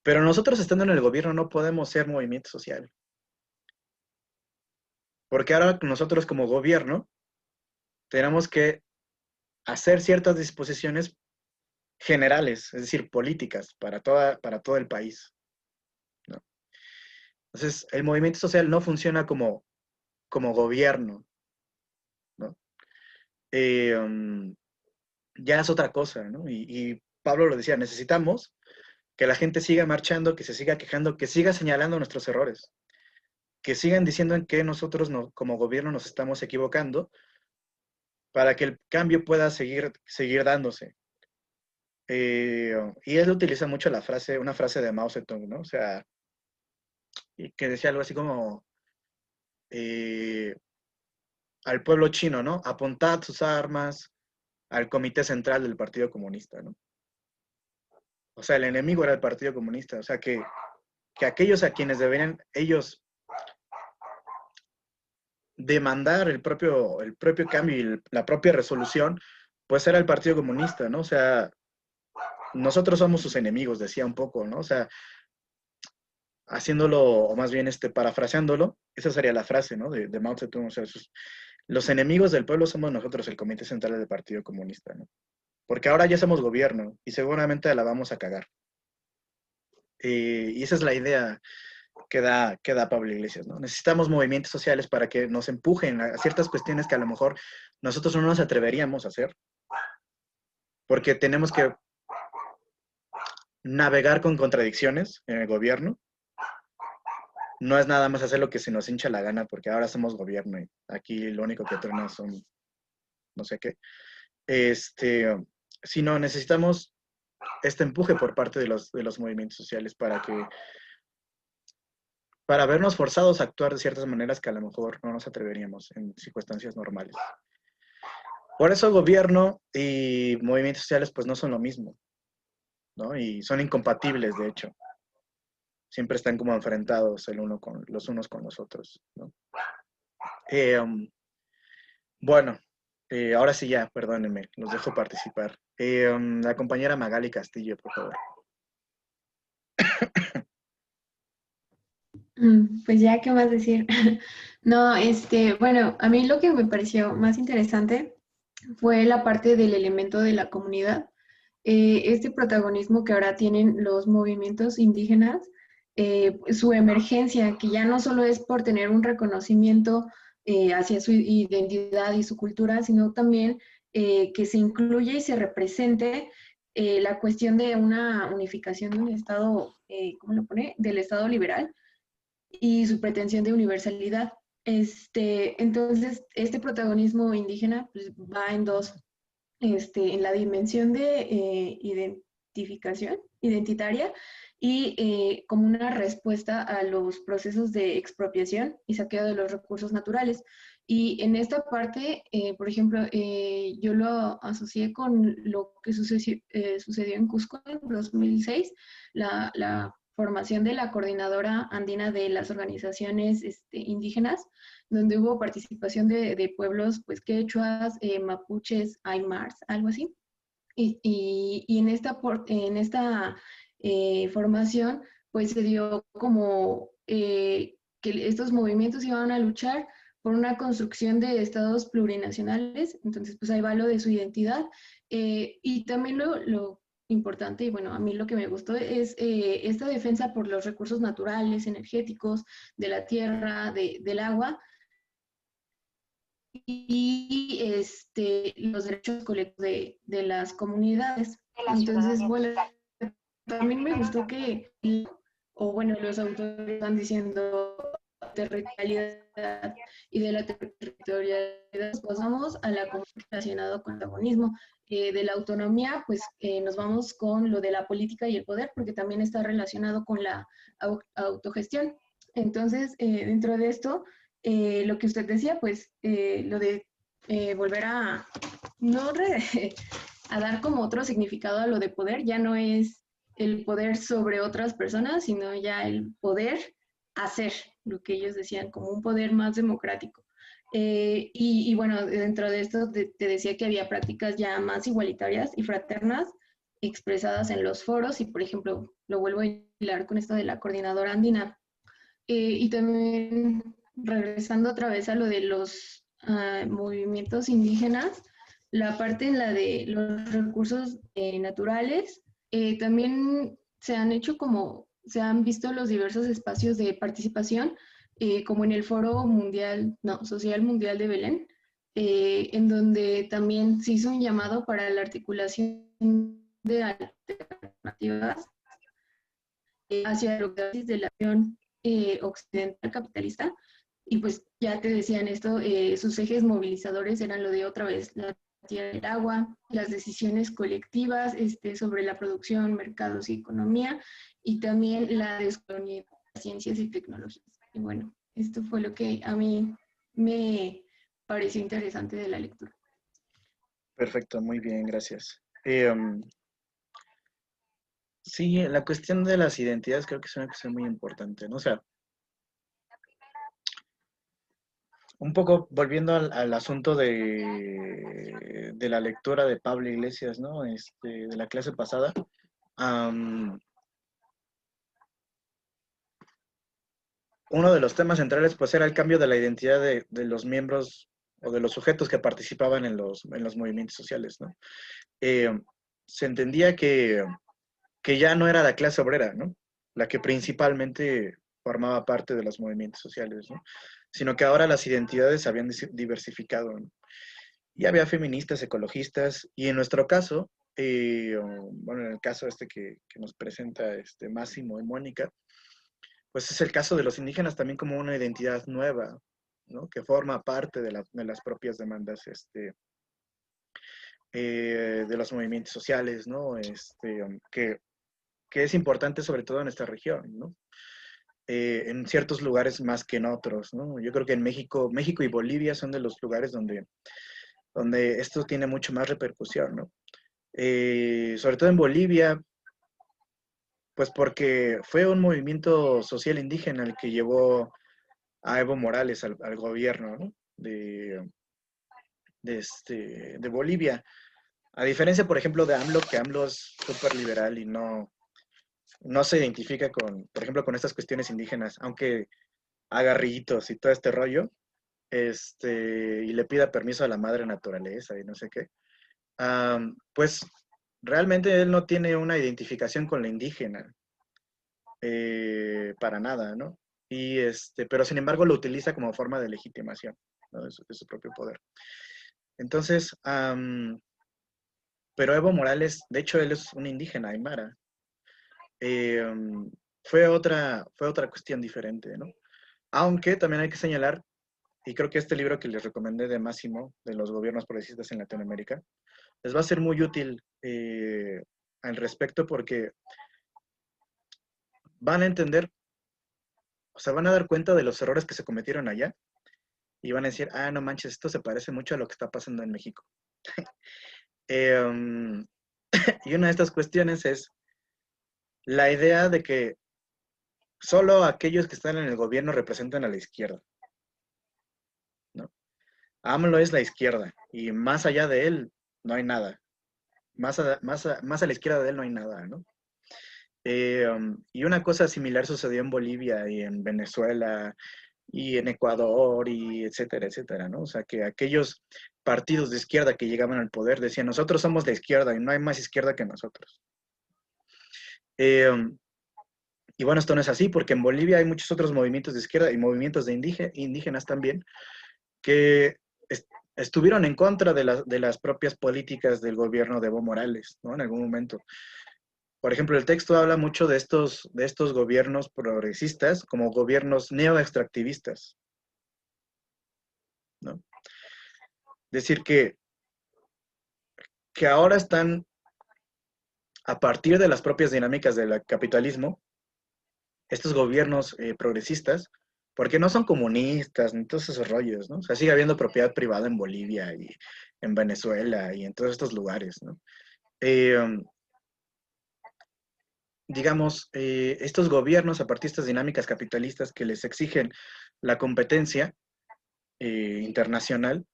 Pero nosotros estando en el gobierno no podemos ser movimiento social, porque ahora nosotros como gobierno tenemos que hacer ciertas disposiciones generales, es decir, políticas para todo el país, ¿no? Entonces, el movimiento social no funciona como gobierno, ¿no? Ya es otra cosa, ¿no? Y Pablo lo decía, necesitamos que la gente siga marchando, que se siga quejando, que siga señalando nuestros errores, que sigan diciendo en que nosotros como gobierno nos estamos equivocando para que el cambio pueda seguir dándose. Y él utiliza mucho una frase de Mao Zedong, ¿no? O sea, que decía algo así como eh, al pueblo chino, ¿no? Apuntad sus armas al comité central del Partido Comunista, ¿no? O sea, el enemigo era el Partido Comunista, o sea, que aquellos a quienes deberían ellos demandar el propio cambio y la propia resolución, pues era el Partido Comunista, ¿no? O sea, nosotros somos sus enemigos, decía un poco, ¿no? O sea, haciéndolo, o más bien parafraseándolo, esa sería la frase, ¿no? De Mao Zedong, o sea, los enemigos del pueblo somos nosotros, el Comité Central del Partido Comunista, ¿no? Porque ahora ya somos gobierno y seguramente la vamos a cagar. Y esa es la idea que da Pablo Iglesias, ¿no? Necesitamos movimientos sociales para que nos empujen a ciertas cuestiones que a lo mejor nosotros no nos atreveríamos a hacer, porque tenemos que navegar con contradicciones en el gobierno. No es nada más hacer lo que se nos hincha la gana, porque ahora somos gobierno y aquí lo único que truena son no sé qué. Sino necesitamos este empuje por parte de los movimientos sociales para vernos forzados a actuar de ciertas maneras que a lo mejor no nos atreveríamos en circunstancias normales. Por eso gobierno y movimientos sociales pues no son lo mismo, ¿no? Y son incompatibles, de hecho. Siempre están como enfrentados los unos con los otros, ¿no? Bueno, ahora sí ya, perdónenme, los dejo participar. La compañera Magali Castillo, por favor. Pues ya, ¿qué más decir? No, bueno, a mí lo que me pareció más interesante fue la parte del elemento de la comunidad. Este protagonismo que ahora tienen los movimientos indígenas, su emergencia, que ya no solo es por tener un reconocimiento hacia su identidad y su cultura, sino también que se incluye y se represente la cuestión de una unificación de un Estado, ¿cómo lo pone? Del Estado liberal y su pretensión de universalidad. Entonces, este protagonismo indígena pues, va en dos, en la dimensión de identificación identitaria y como una respuesta a los procesos de expropiación y saqueo de los recursos naturales. Y en esta parte, por ejemplo, yo lo asocié con lo que sucedió en Cusco en 2006, la formación de la Coordinadora Andina de las Organizaciones Indígenas, donde hubo participación de pueblos pues quechuas, mapuches, aymars, algo así. Y en esta formación pues se dio como que estos movimientos iban a luchar por una construcción de estados plurinacionales, entonces pues ahí va lo de su identidad. Y también lo importante, y bueno, a mí lo que me gustó es esta defensa por los recursos naturales, energéticos, de la tierra, del agua, y los derechos colectivos de las comunidades. Entonces, bueno, también me gustó que, o bueno, los autores están diciendo territorialidad y de la territorialidad nos pasamos a la comunidad relacionado con el protagonismo. De la autonomía, pues nos vamos con lo de la política y el poder, porque también está relacionado con la autogestión. Entonces, dentro de esto, lo que usted decía, pues lo de volver a, no a dar como otro significado a lo de poder, ya no es el poder sobre otras personas, sino ya el poder hacer, lo que ellos decían, como un poder más democrático. Y bueno, dentro de esto te decía que había prácticas ya más igualitarias y fraternas expresadas en los foros y, por ejemplo, lo vuelvo a hilar con esto de la coordinadora andina. Y también regresando otra vez a lo de los movimientos indígenas, la parte en la de los recursos naturales, también se han hecho como, se han visto los diversos espacios de participación, como en el Foro Mundial, no, Social Mundial de Belén, en donde también se hizo un llamado para la articulación de alternativas hacia los países de la Unión Occidental Capitalista. Y pues ya te decían esto, sus ejes movilizadores eran lo de otra vez la tierra del agua, las decisiones colectivas sobre la producción, mercados y economía, y también la descolonización de ciencias y tecnologías. Y bueno, esto fue lo que a mí me pareció interesante de la lectura. Perfecto, muy bien, gracias. Sí, la cuestión de las identidades creo que es una cuestión muy importante, ¿no? O sea, un poco volviendo al asunto de la lectura de Pablo Iglesias, ¿no? De la clase pasada. Uno de los temas centrales, pues, era el cambio de la identidad de los miembros o de los sujetos que participaban en los movimientos sociales, ¿no? Se entendía que ya no era la clase obrera, ¿no? La que principalmente formaba parte de los movimientos sociales, ¿no? Sino que ahora las identidades se habían diversificado, ¿no? Y había feministas, ecologistas, y en nuestro caso, bueno, en el caso que nos presenta Máximo y Mónica, pues es el caso de los indígenas también como una identidad nueva, ¿no? Que forma parte de las propias demandas de los movimientos sociales, ¿no? Que es importante sobre todo en esta región, ¿no? En ciertos lugares más que en otros, ¿no? Yo creo que en México y Bolivia son de los lugares donde esto tiene mucho más repercusión, ¿no? Sobre todo en Bolivia, pues porque fue un movimiento social indígena el que llevó a Evo Morales al gobierno, ¿no? de Bolivia. A diferencia, por ejemplo, de AMLO, que AMLO es súper liberal y no se identifica por ejemplo, con estas cuestiones indígenas, aunque haga rillitos y todo este rollo, y le pida permiso a la madre naturaleza y no sé qué, pues realmente él no tiene una identificación con la indígena, para nada, ¿no? Pero sin embargo lo utiliza como forma de legitimación, ¿no? de su propio poder. Entonces, pero Evo Morales, de hecho, él es un indígena aymara. Fue otra cuestión diferente, ¿no? Aunque también hay que señalar, y creo que este libro que les recomendé de Máximo, de los gobiernos progresistas en Latinoamérica, les va a ser muy útil al respecto porque van a entender, o sea, van a dar cuenta de los errores que se cometieron allá y van a decir, ah, no manches, esto se parece mucho a lo que está pasando en México. Y una de estas cuestiones es la idea de que solo aquellos que están en el gobierno representan a la izquierda, ¿no? AMLO es la izquierda y más allá de él no hay nada. Más a la izquierda de él no hay nada, ¿no? Y una cosa similar sucedió en Bolivia y en Venezuela y en Ecuador y etcétera, etcétera, ¿no? O sea, que aquellos partidos de izquierda que llegaban al poder decían, nosotros somos la izquierda y no hay más izquierda que nosotros. Y bueno, esto no es así porque en Bolivia hay muchos otros movimientos de izquierda y movimientos de indígenas también que estuvieron en contra de las propias políticas del gobierno de Evo Morales, ¿no? En algún momento. Por ejemplo, el texto habla mucho de estos gobiernos progresistas como gobiernos neoextractivistas, ¿no? Decir que ahora están, a partir de las propias dinámicas del capitalismo, estos gobiernos progresistas, porque no son comunistas ni todos esos rollos, ¿no? O sea, sigue habiendo propiedad privada en Bolivia y en Venezuela y en todos estos lugares, ¿no? Eh, digamos, estos gobiernos a partir de estas dinámicas capitalistas que les exigen la competencia internacional,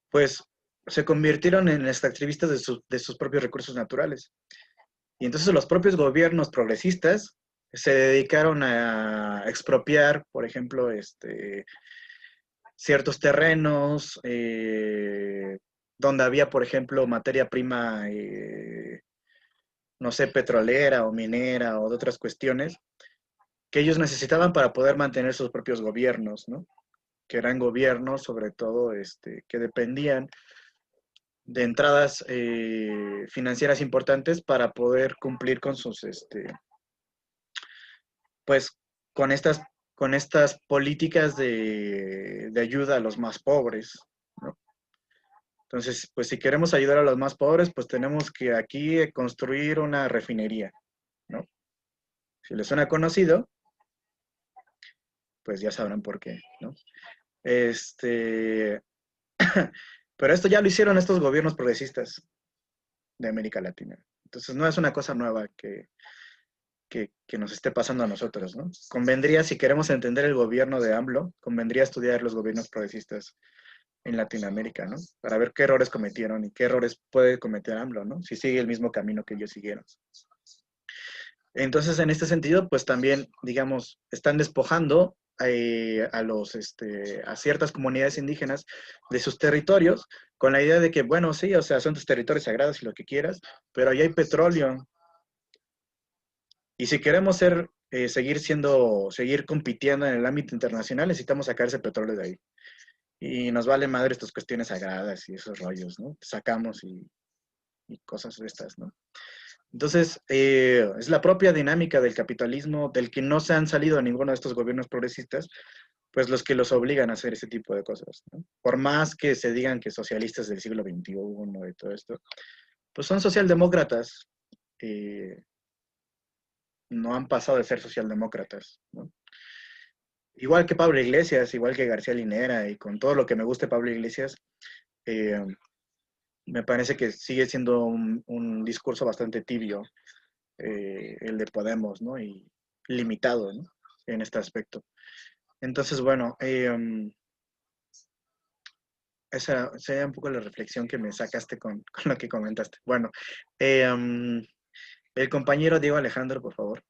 pues se convirtieron en extractivistas de sus propios recursos naturales. Y entonces los propios gobiernos progresistas se dedicaron a expropiar, por ejemplo, ciertos terrenos donde había, por ejemplo, materia prima, no sé, petrolera o minera o de otras cuestiones que ellos necesitaban para poder mantener sus propios gobiernos, ¿no? Que eran gobiernos, sobre todo, que dependían de entradas financieras importantes para poder cumplir con sus, pues, con estas políticas de ayuda a los más pobres, ¿no? Entonces, pues si queremos ayudar a los más pobres, pues tenemos que aquí construir una refinería, ¿no? Si les suena conocido, pues ya sabrán por qué, ¿no? Pero esto ya lo hicieron estos gobiernos progresistas de América Latina. Entonces no es una cosa nueva que nos esté pasando a nosotros, ¿no? Convendría, si queremos entender el gobierno de AMLO, convendría estudiar los gobiernos progresistas en Latinoamérica, ¿no? Para ver qué errores cometieron y qué errores puede cometer AMLO, ¿no? Si sigue el mismo camino que ellos siguieron. Entonces, en este sentido, pues también, digamos, están despojando a ciertas comunidades indígenas de sus territorios con la idea de que, bueno, sí, o sea, son tus territorios sagrados y lo que quieras, pero ahí hay petróleo. Y si queremos seguir compitiendo en el ámbito internacional, necesitamos sacar ese petróleo de ahí. Y nos vale madre estas cuestiones sagradas y esos rollos, ¿no? Sacamos y cosas de estas, ¿no? Entonces, es la propia dinámica del capitalismo, del que no se han salido a ninguno de estos gobiernos progresistas, pues los que los obligan a hacer ese tipo de cosas, ¿no? Por más que se digan que socialistas del siglo XXI y todo esto, pues son socialdemócratas, no han pasado de ser socialdemócratas, ¿no? Igual que Pablo Iglesias, igual que García Linera, y con todo lo que me guste Pablo Iglesias, eh, me parece que sigue siendo un discurso bastante tibio, el de Podemos, ¿no? Y limitado, ¿no? En este aspecto. Entonces, bueno, esa sería un poco la reflexión que me sacaste con lo que comentaste. Bueno, el compañero Diego Alejandro, por favor.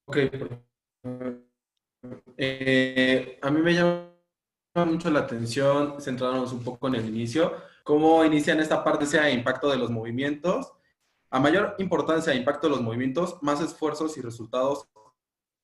Ok. A mí me llama mucho la atención, centrándonos un poco en el inicio, cómo inician esta parte, sea impacto de los movimientos. A mayor importancia e impacto de los movimientos, más esfuerzos y resultados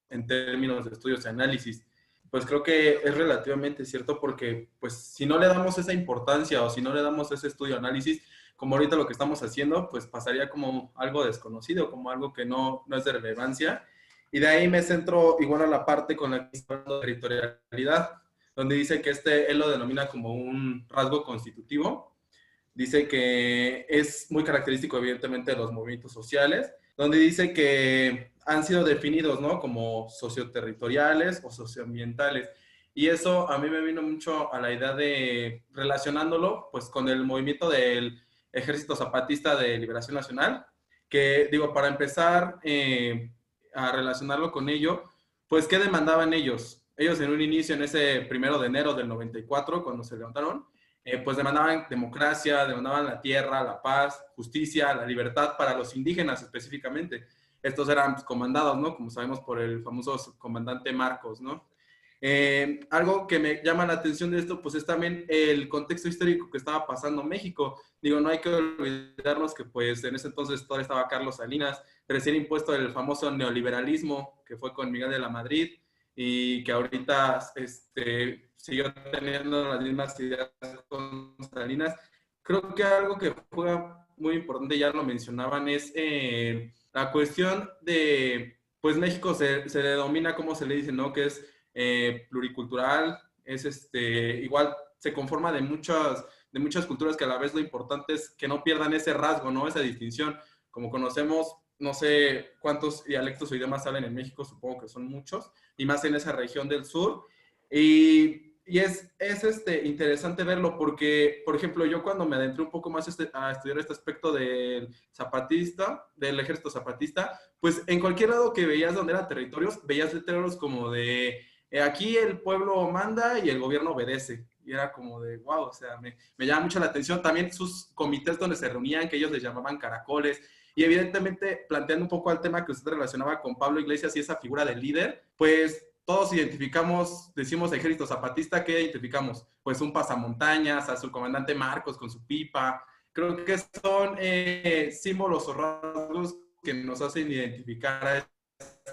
en términos de estudios y análisis. Pues creo que es relativamente cierto porque, pues, si no le damos esa importancia o si no le damos ese estudio análisis, como ahorita lo que estamos haciendo, pues pasaría como algo desconocido, como algo que no es de relevancia. Y de ahí me centro igual a la parte con la que está hablando de territorialidad, donde dice que él lo denomina como un rasgo constitutivo. Dice que es muy característico, evidentemente, de los movimientos sociales, donde dice que han sido definidos, ¿no? Como socioterritoriales o socioambientales. Y eso a mí me vino mucho a la idea de relacionándolo, pues, con el movimiento del Ejército Zapatista de Liberación Nacional, que, digo, para empezar a relacionarlo con ello, pues, ¿qué demandaban ellos? Ellos en un inicio, en ese 1 de enero del 94, cuando se levantaron, pues demandaban democracia, demandaban la tierra, la paz, justicia, la libertad para los indígenas específicamente. Estos eran pues, comandados, ¿no? Como sabemos por el famoso comandante Marcos, ¿no? Algo que me llama la atención de esto, pues es también el contexto histórico que estaba pasando México. Digo, no hay que olvidarnos que pues en ese entonces todavía estaba Carlos Salinas, recién impuesto el famoso neoliberalismo que fue con Miguel de la Madrid y que ahorita siguió teniendo las mismas ideas con Salinas. Creo que algo que juega muy importante, ya lo mencionaban, es la cuestión de, pues México se le denomina, como se le dice, ¿no? Que es pluricultural, es igual se conforma de muchas culturas que a la vez lo importante es que no pierdan ese rasgo, ¿no? Esa distinción. Como conocemos, no sé cuántos dialectos o idiomas hablan en México, supongo que son muchos, y más en esa región del sur. Y es interesante verlo porque, por ejemplo, yo cuando me adentré un poco más a estudiar este aspecto del zapatista, del ejército zapatista, pues en cualquier lado que veías donde eran territorios, veías letreros como de aquí el pueblo manda y el gobierno obedece. Y era como de, wow, o sea, me llama mucho la atención. También sus comités donde se reunían, que ellos les llamaban caracoles. Y evidentemente, planteando un poco al tema que usted relacionaba con Pablo Iglesias y esa figura del líder, pues todos identificamos, decimos ejército zapatista, ¿qué identificamos? Pues un pasamontañas, a su comandante Marcos con su pipa. Creo que son símbolos o rasgos que nos hacen identificar a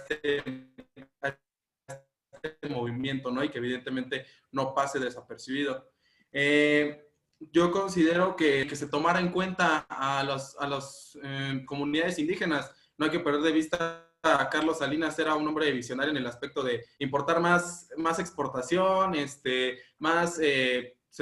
este movimiento, ¿no? Y que evidentemente no pase desapercibido. Yo considero que se tomara en cuenta a las comunidades indígenas. No hay que perder de vista a Carlos Salinas, era un hombre visionario en el aspecto de importar más exportación, se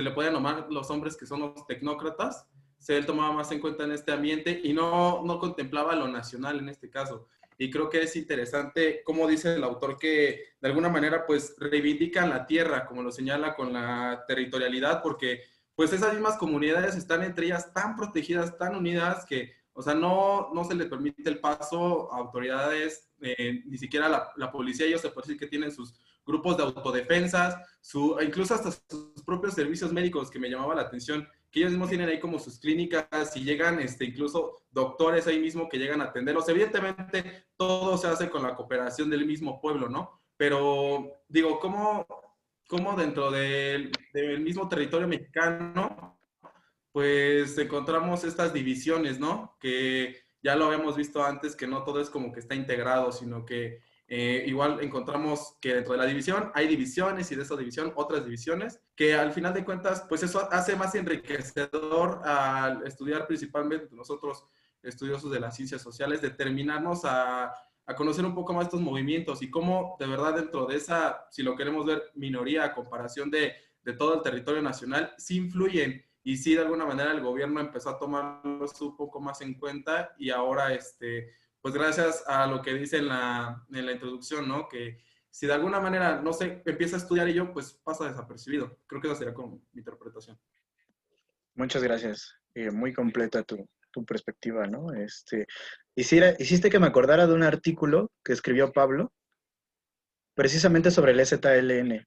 le pueden nomar los hombres que son los tecnócratas. Él tomaba más en cuenta en este ambiente y no contemplaba lo nacional en este caso. Y creo que es interesante, como dice el autor, que de alguna manera pues reivindican la tierra, como lo señala con la territorialidad, porque pues esas mismas comunidades están entre ellas tan protegidas, tan unidas, que, o sea, no se les permite el paso a autoridades, ni siquiera la policía. Ellos se puede decir que tienen sus grupos de autodefensas, incluso hasta sus propios servicios médicos, que me llamaba la atención, que ellos mismos tienen ahí como sus clínicas y llegan incluso doctores ahí mismo que llegan a atenderlos. Evidentemente, todo se hace con la cooperación del mismo pueblo, ¿no? Pero digo, ¿cómo dentro del mismo territorio mexicano, pues encontramos estas divisiones, ¿no? Que ya lo habíamos visto antes, que no todo es como que está integrado, sino que igual encontramos que dentro de la división hay divisiones y de esa división otras divisiones, que al final de cuentas, pues eso hace más enriquecedor al estudiar principalmente nosotros, estudiosos de las ciencias sociales, determinarnos a conocer un poco más estos movimientos y cómo de verdad dentro de esa, si lo queremos ver, minoría a comparación de todo el territorio nacional, sí influyen y sí de alguna manera el gobierno empezó a tomarlos un poco más en cuenta y ahora pues gracias a lo que dice en la introducción, ¿no? Que si de alguna manera no se empieza a estudiar ello, pues pasa desapercibido. Creo que esa sería como mi interpretación. Muchas gracias. Muy completa tu perspectiva, ¿no? Hiciste que me acordara de un artículo que escribió Pablo, precisamente sobre el EZLN.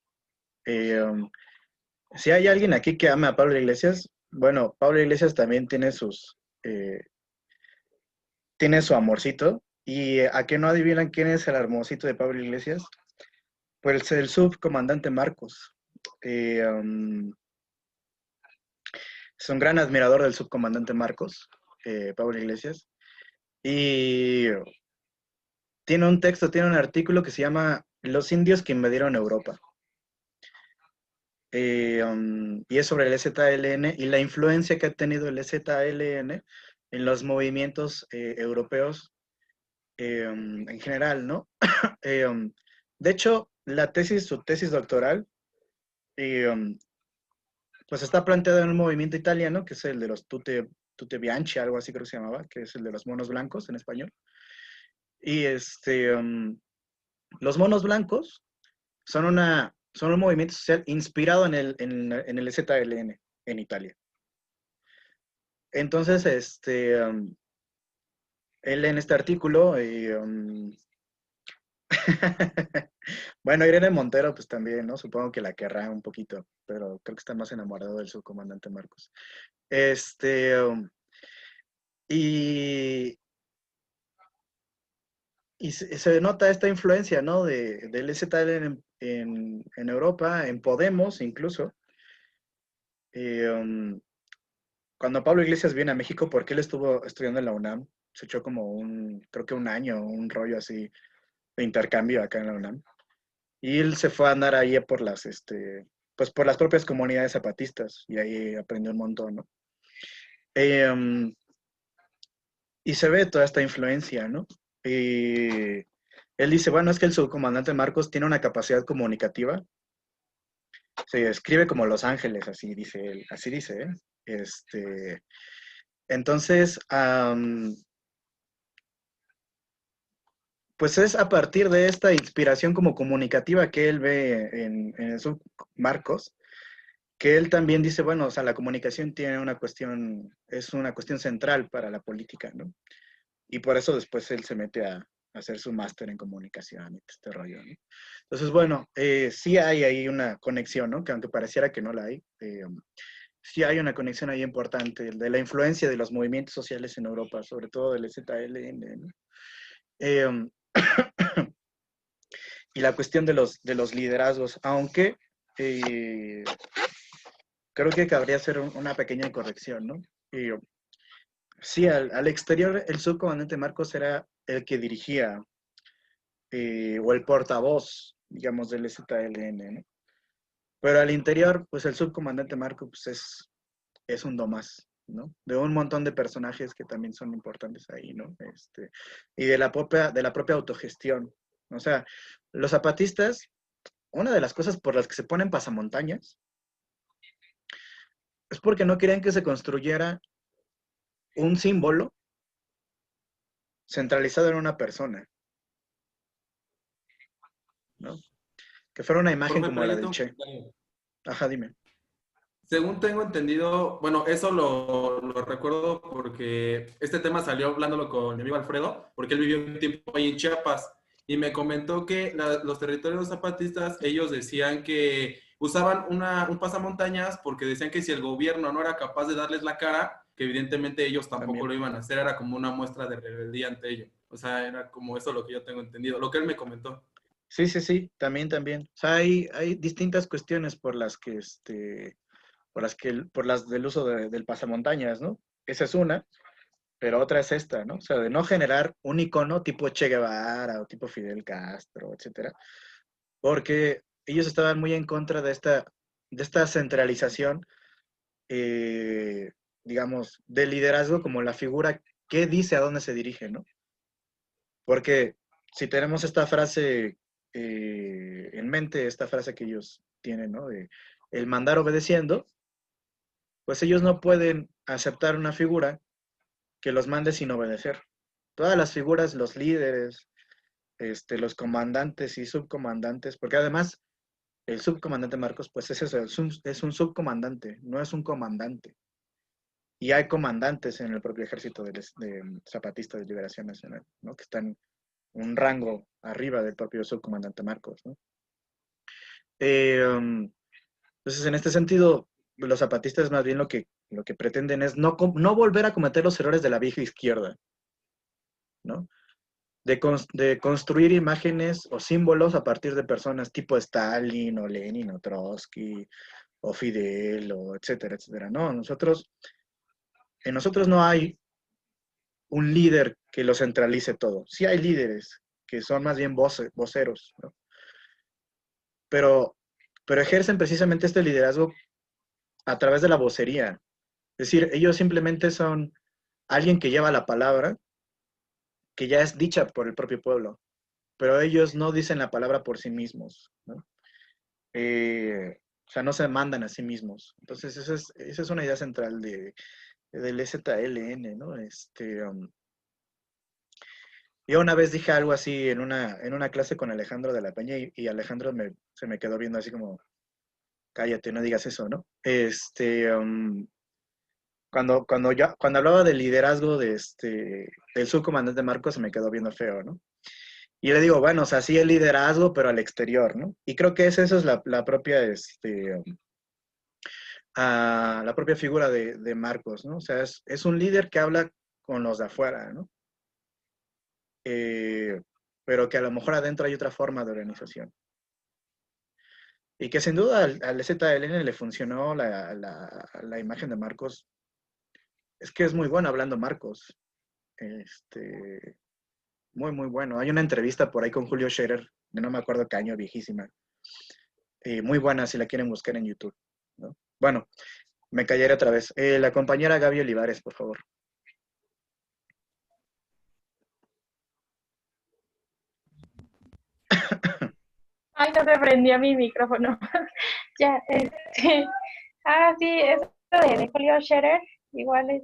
Si hay alguien aquí que ama a Pablo Iglesias, bueno, Pablo Iglesias también tiene tiene su amorcito. ¿Y a qué no adivinan quién es el amorcito de Pablo Iglesias? Pues el subcomandante Marcos. Es un gran admirador del subcomandante Marcos, Pablo Iglesias. Y tiene un artículo que se llama Los indios que invadieron Europa. Y es sobre el EZLN y la influencia que ha tenido el EZLN en los movimientos europeos en general, ¿no? De hecho, su tesis doctoral, pues está planteada en un movimiento italiano, que es el de los Tutte Bianchi, algo así creo que se llamaba, que es el de los monos blancos en español. Y los monos blancos son un movimiento social inspirado en el EZLN en Italia. Entonces, él en este artículo, bueno, Irene Montero, pues también, ¿no? Supongo que la querrá un poquito, pero creo que está más enamorado del subcomandante Marcos. Y se nota esta influencia, ¿no? del EZLN en Europa, en Podemos incluso. Cuando Pablo Iglesias viene a México, porque él estuvo estudiando en la UNAM, se echó como creo que un año, un rollo así de intercambio acá en la UNAM. Y él se fue a andar ahí pues por las propias comunidades zapatistas y ahí aprendió un montón, ¿no? Y se ve toda esta influencia, ¿no? Él dice, bueno, es que el subcomandante Marcos tiene una capacidad comunicativa se escribe como Los Ángeles, así dice él, así dice, ¿eh? Entonces, pues es a partir de esta inspiración como comunicativa que él ve en el Marcos, que él también dice, bueno, o sea, la comunicación tiene una cuestión, es una cuestión central para la política, ¿no? Y por eso después él se mete a hacer su máster en comunicación y este rollo, ¿no? Entonces, bueno, sí hay ahí una conexión, ¿no? Que aunque pareciera que no la hay, sí hay una conexión ahí importante de la influencia de los movimientos sociales en Europa, sobre todo del ZLN, ¿no? Eh, y la cuestión de los liderazgos, aunque eh, creo que cabría hacer una pequeña corrección, ¿no? Sí, al exterior el subcomandante Marcos era el que dirigía o el portavoz, digamos, del ZLN, ¿no? Pero al interior, pues el subcomandante Marcos pues, es un domás, ¿no? De un montón de personajes que también son importantes ahí, ¿no? Y de la propia autogestión. O sea, los zapatistas, una de las cosas por las que se ponen pasamontañas es porque no querían que se construyera un símbolo centralizado en una persona, ¿no? Que fuera una imagen Profe, como pero la yo del tengo un Che. comentario. Ajá, dime. Según tengo entendido, bueno, eso lo recuerdo porque este tema salió hablándolo con mi amigo Alfredo, porque él vivió un tiempo ahí en Chiapas y me comentó que los territorios zapatistas, ellos decían que usaban un pasamontañas porque decían que si el gobierno no era capaz de darles la cara, que evidentemente ellos tampoco También. lo iban a hacer, era como una muestra de rebeldía ante ello. O sea, era como eso lo que yo tengo entendido, lo que él me comentó. Sí, sí, sí, también, también. O sea, hay distintas cuestiones por las del uso del pasamontañas, ¿no? Esa es una, pero otra es esta, ¿no? O sea, de no generar un icono tipo Che Guevara o tipo Fidel Castro, etcétera, porque ellos estaban muy en contra de esta centralización, eh, digamos, del liderazgo como la figura que dice a dónde se dirige, ¿no? Porque si tenemos esta frase en mente, esta frase que ellos tienen, ¿no? De el mandar obedeciendo, pues ellos no pueden aceptar una figura que los mande sin obedecer. Todas las figuras, los líderes, los comandantes y subcomandantes, porque además el subcomandante Marcos, pues es eso, es un subcomandante, no es un comandante. Y hay comandantes en el propio ejército de Zapatista de Liberación Nacional, ¿no? Que están un rango arriba del propio subcomandante Marcos, ¿no? Entonces, en este sentido, los zapatistas más bien lo que pretenden es no volver a cometer los errores de la vieja izquierda, ¿no? De construir imágenes o símbolos a partir de personas tipo Stalin o Lenin o Trotsky o Fidel o etcétera, etcétera. No, en nosotros no hay un líder que lo centralice todo. Sí hay líderes que son más bien voceros, ¿no? Pero, pero ejercen precisamente este liderazgo a través de la vocería. Es decir, ellos simplemente son alguien que lleva la palabra, que ya es dicha por el propio pueblo, pero ellos no dicen la palabra por sí mismos, ¿no? O sea, no se mandan a sí mismos. Entonces, esa es una idea central del ZLN, ¿no? Yo una vez dije algo así en una clase con Alejandro de la Peña y Alejandro se me quedó viendo así como, cállate, no digas eso, ¿no? Cuando hablaba del liderazgo del subcomandante Marcos se me quedó viendo feo, ¿no? Y le digo, bueno, o sea, sí el liderazgo, pero al exterior, ¿no? Y creo que esa es la propia, la propia figura de Marcos, ¿no? O sea, es un líder que habla con los de afuera, ¿no? Eh, pero que a lo mejor adentro hay otra forma de organización. Y que sin duda al ZLN le funcionó la imagen de Marcos. Es que es muy bueno hablando Marcos. Muy, muy bueno. Hay una entrevista por ahí con Julio Scherer, de no me acuerdo qué año, viejísima. Muy buena si la quieren buscar en YouTube, ¿no? Bueno, me callaré otra vez. La compañera Gaby Olivares, por favor. Ay, no se prendía mi micrófono. Ya, sí, eso de Julio Scherer, igual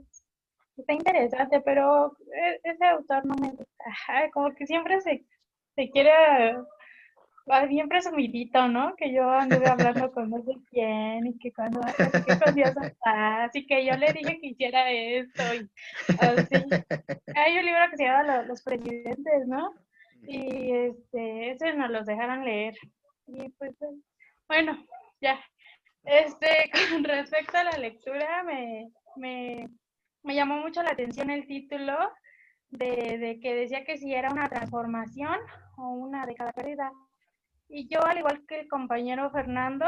está interesante, pero ese autor no me gusta. Ajá, como que siempre se quiere, va bien presumidito, ¿no? Que yo anduve hablando con no sé quién y que cuando platiqué con Dios así que yo le dije que hiciera esto y así. Hay un libro que se llama Los Presidentes, ¿no? Y ese nos los dejaron leer. Y pues, bueno, ya. Con respecto a la lectura, me, me llamó mucho la atención el título de que decía que si era una transformación o una década perdida. Y yo, al igual que el compañero Fernando,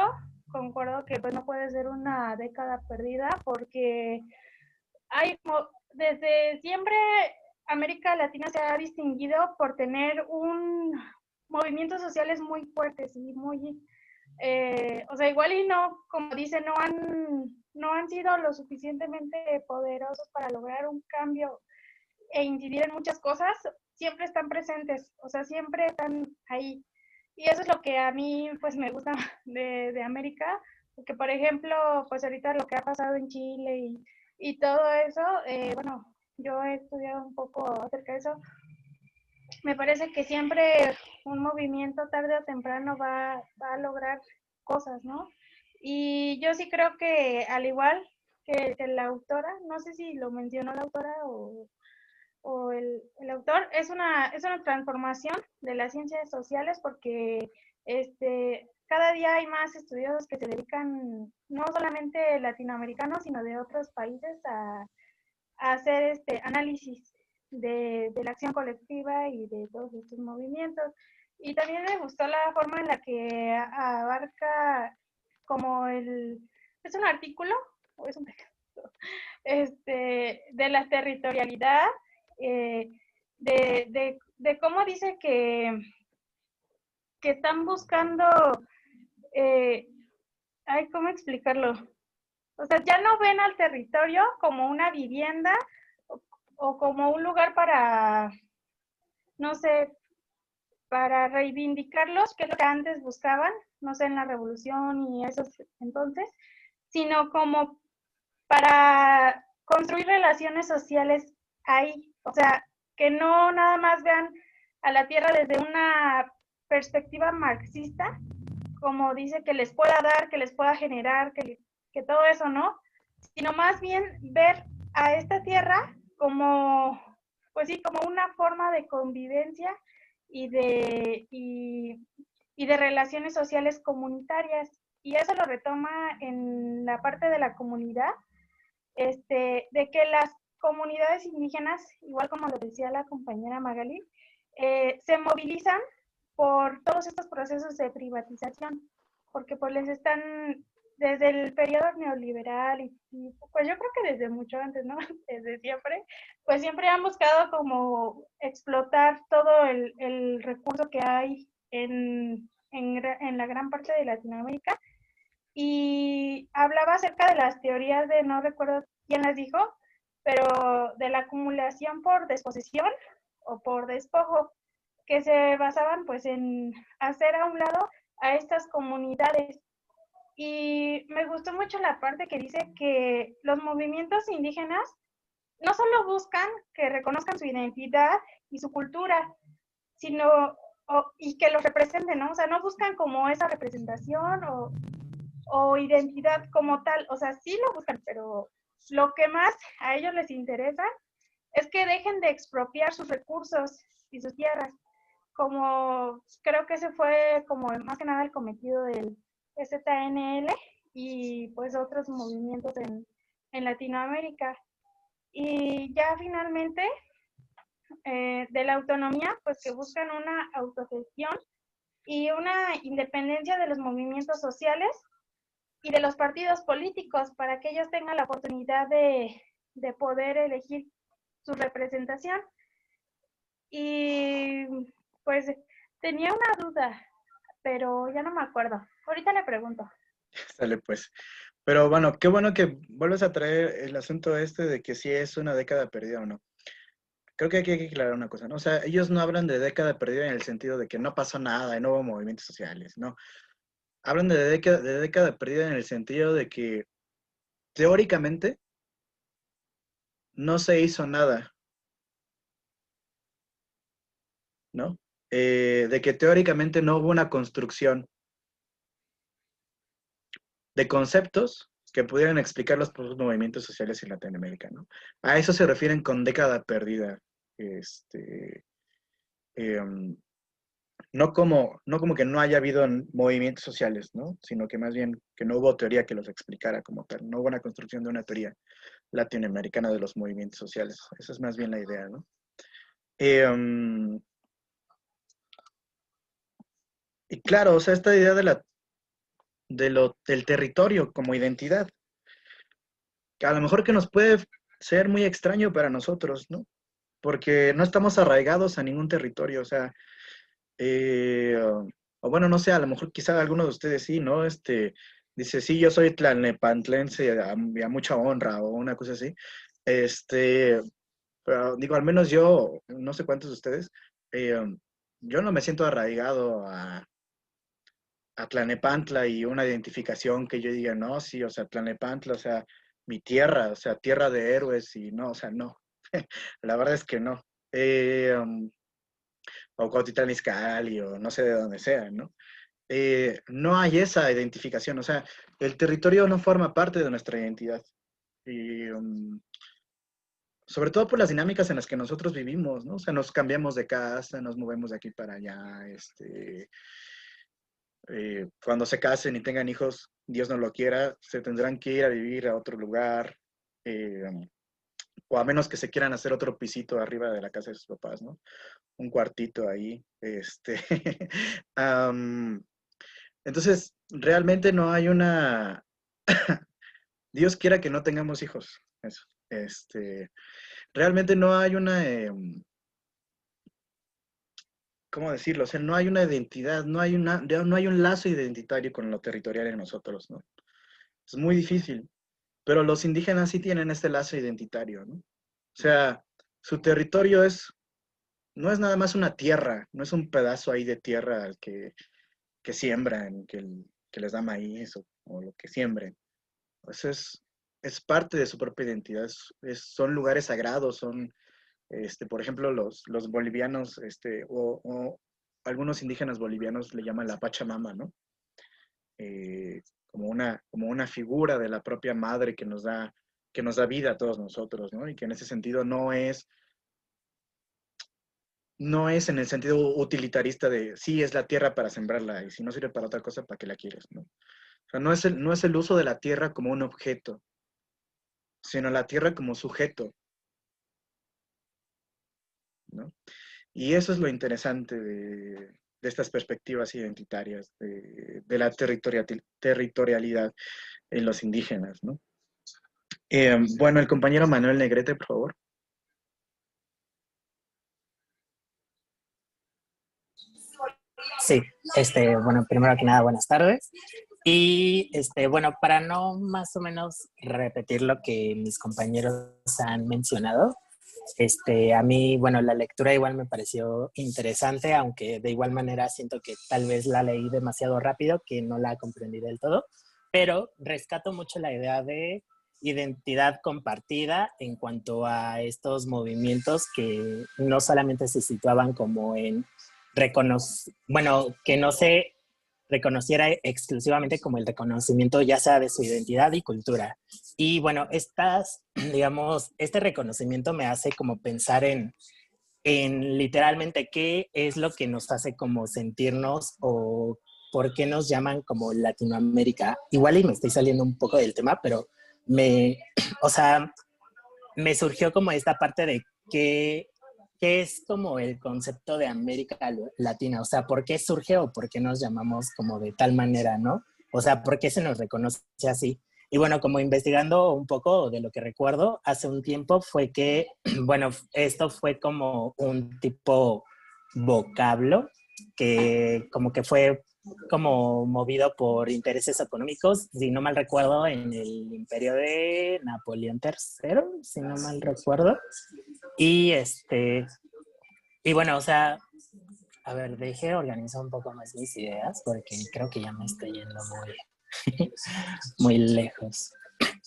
concuerdo que pues no puede ser una década perdida porque hay, desde siempre América Latina se ha distinguido por tener movimientos sociales muy fuertes y muy, o sea, igual y no, como dice, no han sido lo suficientemente poderosos para lograr un cambio e incidir en muchas cosas, siempre están presentes, o sea, siempre están ahí. Y eso es lo que a mí pues me gusta de América, porque por ejemplo, pues ahorita lo que ha pasado en Chile y todo eso, bueno, yo he estudiado un poco acerca de eso, me parece que siempre un movimiento tarde o temprano va a lograr cosas, ¿no? Y yo sí creo que al igual que la autora, no sé si lo mencionó la autora o el autor, es una transformación de las ciencias sociales porque cada día hay más estudiosos que se dedican, no solamente latinoamericanos, sino de otros países, a hacer análisis de la acción colectiva y de todos estos movimientos. Y también me gustó la forma en la que abarca como es un artículo, o es un texto, de la territorialidad, eh, de cómo dice que están buscando, ¿cómo explicarlo? O sea, ya no ven al territorio como una vivienda o como un lugar para, no sé, para reivindicarlos, que es lo que antes buscaban, no sé, en la revolución y esos entonces, sino como para construir relaciones sociales ahí. O sea, que no nada más vean a la tierra desde una perspectiva marxista, como dice que les pueda dar, que les pueda generar, que todo eso, ¿no? Sino más bien ver a esta tierra como, pues sí, como una forma de convivencia y de relaciones sociales comunitarias. Y eso lo retoma en la parte de la comunidad, de que las comunidades indígenas, igual como lo decía la compañera Magali, se movilizan por todos estos procesos de privatización, porque pues les están, desde el periodo neoliberal y pues yo creo que desde mucho antes, ¿no? Desde siempre, pues siempre han buscado como explotar todo el recurso que hay en la gran parte de Latinoamérica, y hablaba acerca de las teorías de, no recuerdo quién las dijo, pero de la acumulación por disposición o por despojo, que se basaban pues en hacer a un lado a estas comunidades. Y me gustó mucho la parte que dice que los movimientos indígenas no solo buscan que reconozcan su identidad y su cultura, sino y que los representen, ¿no? O sea, no buscan como esa representación o identidad como tal, o sea, sí lo buscan, pero lo que más a ellos les interesa es que dejen de expropiar sus recursos y sus tierras, como creo que ese fue como más que nada el cometido del ZNL y pues otros movimientos en Latinoamérica. Y ya finalmente, de la autonomía, pues que buscan una autogestión y una independencia de los movimientos sociales y de los partidos políticos para que ellos tengan la oportunidad de poder elegir su representación. Y pues tenía una duda, pero ya no me acuerdo. Ahorita le pregunto. Sale pues. Pero bueno, qué bueno que vuelves a traer el asunto de que si es una década perdida o no. Creo que aquí hay que aclarar una cosa, ¿no? O sea, ellos no hablan de década perdida en el sentido de que no pasó nada y no hubo movimientos sociales, ¿no? hablan de década perdida en el sentido de que teóricamente no se hizo nada, ¿no? De que teóricamente no hubo una construcción de conceptos que pudieran explicar los propios movimientos sociales en Latinoamérica, ¿no? A eso se refieren con década perdida. Em, no como que no haya habido movimientos sociales, ¿no? Sino que más bien que no hubo teoría que los explicara como tal. No hubo una construcción de una teoría latinoamericana de los movimientos sociales. Esa es más bien la idea, ¿no? Y claro, o sea, esta idea del territorio como identidad, que a lo mejor que nos puede ser muy extraño para nosotros, ¿no? Porque no estamos arraigados a ningún territorio, o sea, o bueno, no sé, a lo mejor quizá alguno de ustedes sí, ¿no? Dice, sí, yo soy tlalnepantlense a mucha honra o una cosa así. Pero digo, al menos yo, no sé cuántos de ustedes, eh, yo no me siento arraigado a Tlalnepantla y una identificación que yo diga, no, sí, o sea, Tlalnepantla, o sea, mi tierra, o sea, tierra de héroes y no, o sea, no. La verdad es que no. O Cuautitlán Izcalli o no sé de dónde sea, ¿no? No hay esa identificación, o sea, el territorio no forma parte de nuestra identidad. Y, sobre todo por las dinámicas en las que nosotros vivimos, ¿no? O sea, nos cambiamos de casa, nos movemos de aquí para allá, cuando se casen y tengan hijos, Dios no lo quiera, se tendrán que ir a vivir a otro lugar, eh, o a menos que se quieran hacer otro pisito arriba de la casa de sus papás, ¿no? Un cuartito ahí, entonces, realmente no hay una, Dios quiera que no tengamos hijos, eso, realmente no hay una, ¿cómo decirlo? O sea, no hay una identidad, no hay un lazo identitario con lo territorial en nosotros, ¿no? Es muy difícil, pero los indígenas sí tienen este lazo identitario, ¿no? O sea, su territorio no es nada más una tierra, no es un pedazo ahí de tierra al que siembran, que les da maíz o lo que siembren. Eso es parte de su propia identidad, son lugares sagrados, son, por ejemplo, los bolivianos, o algunos indígenas bolivianos le llaman la Pachamama, ¿no? Como una figura de la propia madre que nos da vida a todos nosotros, ¿no? Y que en ese sentido no es en el sentido utilitarista de, sí, es la tierra para sembrarla, y si no sirve para otra cosa, ¿para qué la quieres, no? O sea, no es el uso de la tierra como un objeto, sino la tierra como sujeto, ¿no? Y eso es lo interesante de estas perspectivas identitarias, de la territorialidad en los indígenas, ¿no? Bueno, el compañero Manuel Negrete, por favor. Sí, bueno, primero que nada, buenas tardes. Y bueno, para no más o menos repetir lo que mis compañeros han mencionado, a mí, bueno, la lectura igual me pareció interesante, aunque de igual manera siento que tal vez la leí demasiado rápido, que no la comprendí del todo, pero rescato mucho la idea de identidad compartida en cuanto a estos movimientos que no solamente se situaban como en bueno, que no se reconociera exclusivamente como el reconocimiento ya sea de su identidad y cultura. Y bueno, digamos, este reconocimiento me hace como pensar en literalmente qué es lo que nos hace como sentirnos o por qué nos llaman como Latinoamérica. Igual y me estoy saliendo un poco del tema, pero o sea, me surgió como esta parte de qué es como el concepto de América Latina, o sea, ¿por qué surge o por qué nos llamamos como de tal manera, ¿no? O sea, ¿por qué se nos reconoce así? Y bueno, como investigando un poco de lo que recuerdo, hace un tiempo fue que, bueno, esto fue como un tipo vocablo que como que fue como movido por intereses económicos, si no mal recuerdo, en el imperio de Napoleón III, si no mal recuerdo. Y y bueno, o sea, A ver, deje organizar un poco más mis ideas porque creo que ya me estoy yendo muy lejos.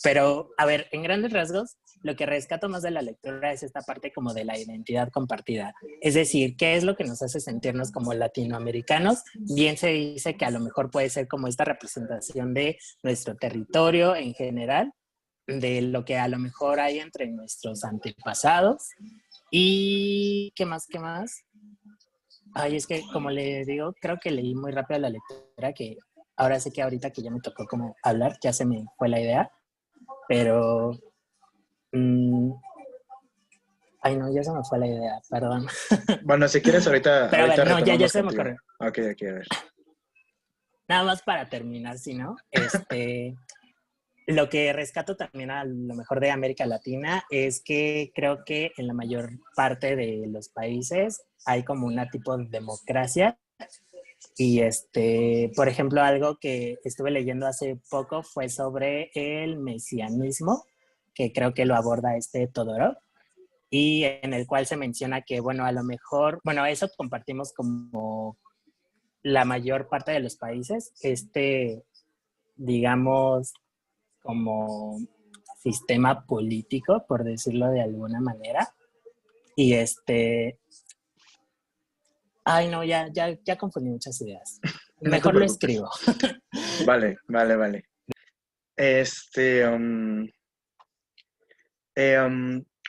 Pero, a ver, en grandes rasgos, lo que rescato más de la lectura es esta parte como de la identidad compartida. Es decir, ¿qué es lo que nos hace sentirnos como latinoamericanos? Bien se dice que a lo mejor puede ser como esta representación de nuestro territorio en general, de lo que a lo mejor hay entre nuestros antepasados. ¿Y qué más? ¿Qué más? Ay, es que como le digo, creo que leí muy rápido la lectura, que ahora sé que ahorita que ya me tocó como hablar, ya se me fue la idea, pero... ay, no, ya se me fue la idea, perdón. Bueno, si quieres, ahorita, Pero a ahorita ver, no, ya retomamos se me contigo. ocurrió. Ok, a ver. Nada más para terminar, si no, lo que rescato también a lo mejor de América Latina es que creo que en la mayor parte de los países hay como una tipo de democracia y por ejemplo, algo que estuve leyendo hace poco fue sobre el mesianismo, que creo que lo aborda Todorov, y en el cual se menciona que, bueno, a lo mejor, bueno, eso compartimos como la mayor parte de los países, digamos, como sistema político, por decirlo de alguna manera. Y ay, no, ya confundí muchas ideas. No te Mejor lo preocupes. escribo. Vale.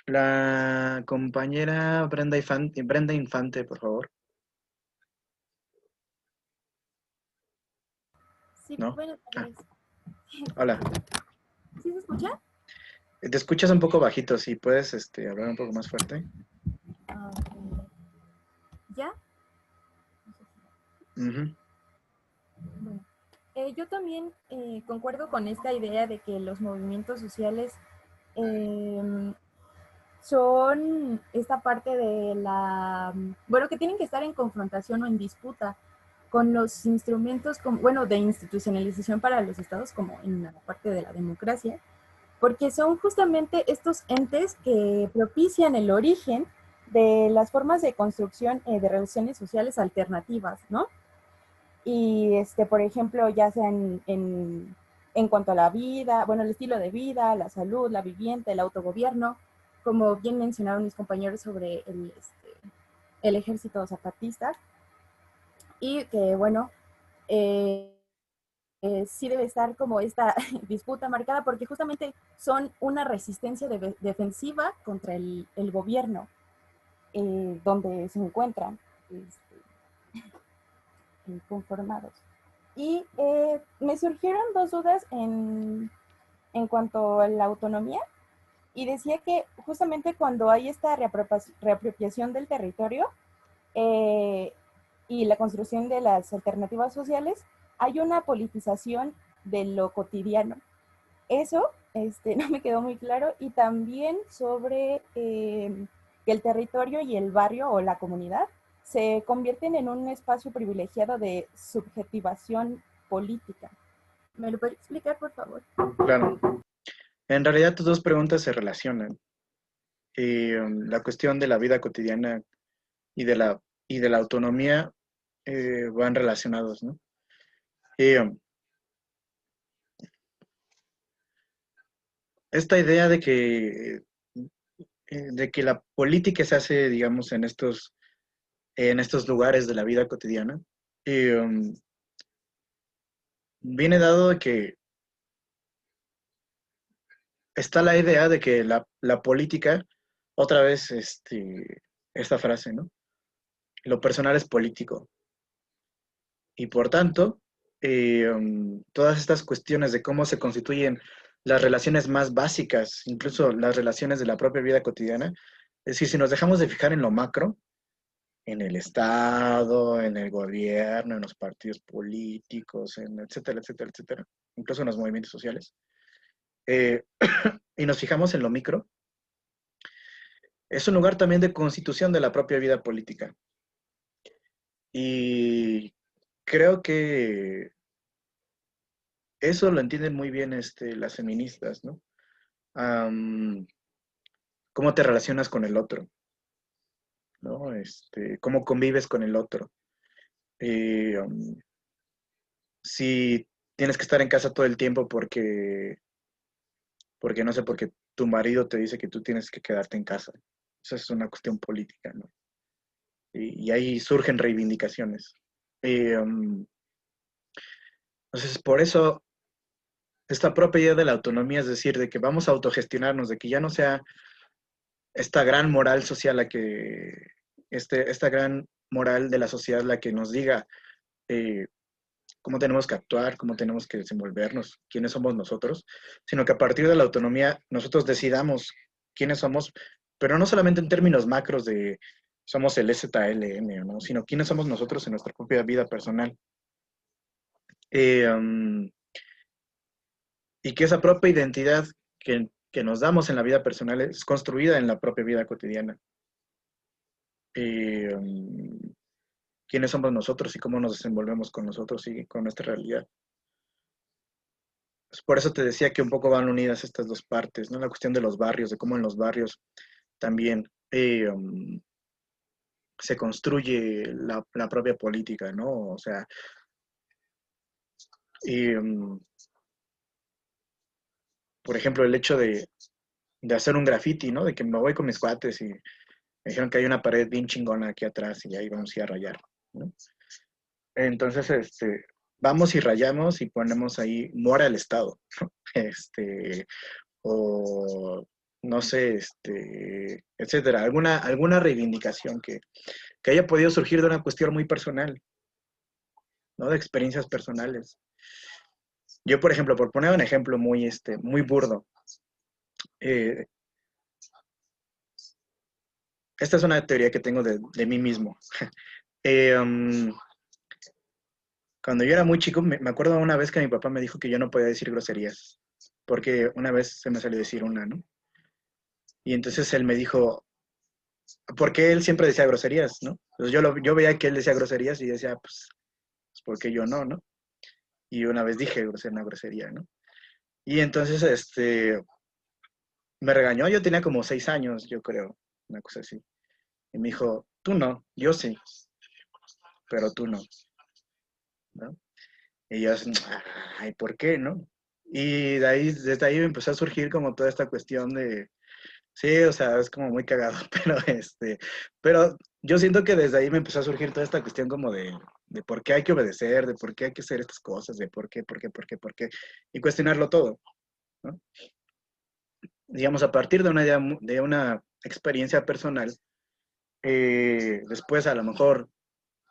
La compañera Brenda Infante, por favor. Sí, ¿No? buenas tardes. Hola. ¿Sí se escucha? Te escuchas un poco bajito, si puedes hablar un poco más fuerte. Ah, ¿ya? Ujú. Bueno, yo también concuerdo con esta idea de que los movimientos sociales son esta parte de bueno, que tienen que estar en confrontación o en disputa con los instrumentos, bueno, de institucionalización para los estados, como en la parte de la democracia, porque son justamente estos entes que propician el origen de las formas de construcción de relaciones sociales alternativas, ¿no? Y, por ejemplo, ya sea en cuanto a la vida, bueno, el estilo de vida, la salud, la vivienda, el autogobierno, como bien mencionaron mis compañeros sobre el ejército zapatista, y que, bueno, eh, sí debe estar como esta disputa marcada porque justamente son una resistencia defensiva contra el gobierno donde se encuentran conformados. Y me surgieron dos dudas en cuanto a la autonomía y decía que justamente cuando hay esta reapropiación del territorio eh, y la construcción de las alternativas sociales, hay una politización de lo cotidiano. Eso no me quedó muy claro. Y también sobre que el territorio y el barrio o la comunidad se convierten en un espacio privilegiado de subjetivación política. ¿Me lo puede explicar, por favor? Claro. En realidad, tus dos preguntas se relacionan. La cuestión de la vida cotidiana y de la autonomía van relacionados, ¿no? Esta idea de que la política se hace, digamos, en estos lugares de la vida cotidiana, viene dado de que está la idea de que la política, otra vez esta frase, ¿no? Lo personal es político. Y por tanto, todas estas cuestiones de cómo se constituyen las relaciones más básicas, incluso las relaciones de la propia vida cotidiana, es decir, si nos dejamos de fijar en lo macro, en el Estado, en el gobierno, en los partidos políticos, etcétera, etcétera, etcétera, incluso en los movimientos sociales, eh, y nos fijamos en lo micro, es un lugar también de constitución de la propia vida política. Y creo que eso lo entienden muy bien las feministas, ¿no? ¿Cómo te relacionas con el otro? ¿No? ¿Cómo convives con el otro? Si tienes que estar en casa todo el tiempo porque no sé, porque tu marido te dice que tú tienes que quedarte en casa. Esa es una cuestión política, ¿no? Y ahí surgen reivindicaciones. Entonces, por eso, esta propia idea de la autonomía, es decir, de que vamos a autogestionarnos, de que ya no sea esta gran moral social esta gran moral de la sociedad la que nos diga cómo tenemos que actuar, cómo tenemos que desenvolvernos, quiénes somos nosotros, sino que a partir de la autonomía nosotros decidamos quiénes somos, pero no solamente en términos macros de somos el ZLM, ¿no? Sino quiénes somos nosotros en nuestra propia vida personal. Y que esa propia identidad que nos damos en la vida personal es construida en la propia vida cotidiana. Quiénes somos nosotros y cómo nos desenvolvemos con nosotros y con nuestra realidad. Pues por eso te decía que un poco van unidas estas dos partes, ¿no? La cuestión de los barrios, de cómo en los barrios también se construye la propia política, ¿no? O sea, por ejemplo, el hecho de hacer un graffiti, ¿no? De que me voy con mis cuates y me dijeron que hay una pared bien chingona aquí atrás y ahí vamos a ir a rayar, ¿no? Entonces, vamos y rayamos y ponemos ahí muera el Estado, ¿no? O no sé, etcétera. Alguna reivindicación que haya podido surgir de una cuestión muy personal, ¿no? De experiencias personales. Yo, por ejemplo, por poner un ejemplo muy burdo, esta es una teoría que tengo de mí mismo. Cuando yo era muy chico, me acuerdo una vez que mi papá me dijo que yo no podía decir groserías, porque una vez se me salió decir una, ¿no? Y entonces él me dijo, porque él siempre decía groserías, ¿no? Entonces yo veía que él decía groserías y decía, pues ¿por qué yo no? Y una vez dije una grosería, ¿no? Y entonces, me regañó, yo tenía como 6 años, yo creo, una cosa así. Y me dijo, tú no, yo sí, pero tú no, ¿no? Y yo, ay, ¿por qué, no? Y desde ahí me empezó a surgir como toda esta cuestión de, sí, o sea, es como muy cagado, pero yo siento que desde ahí me empezó a surgir toda esta cuestión como de por qué hay que obedecer, de por qué hay que hacer estas cosas, de por qué, y cuestionarlo todo, ¿no? Digamos, a partir de una idea, de una experiencia personal, después a lo mejor,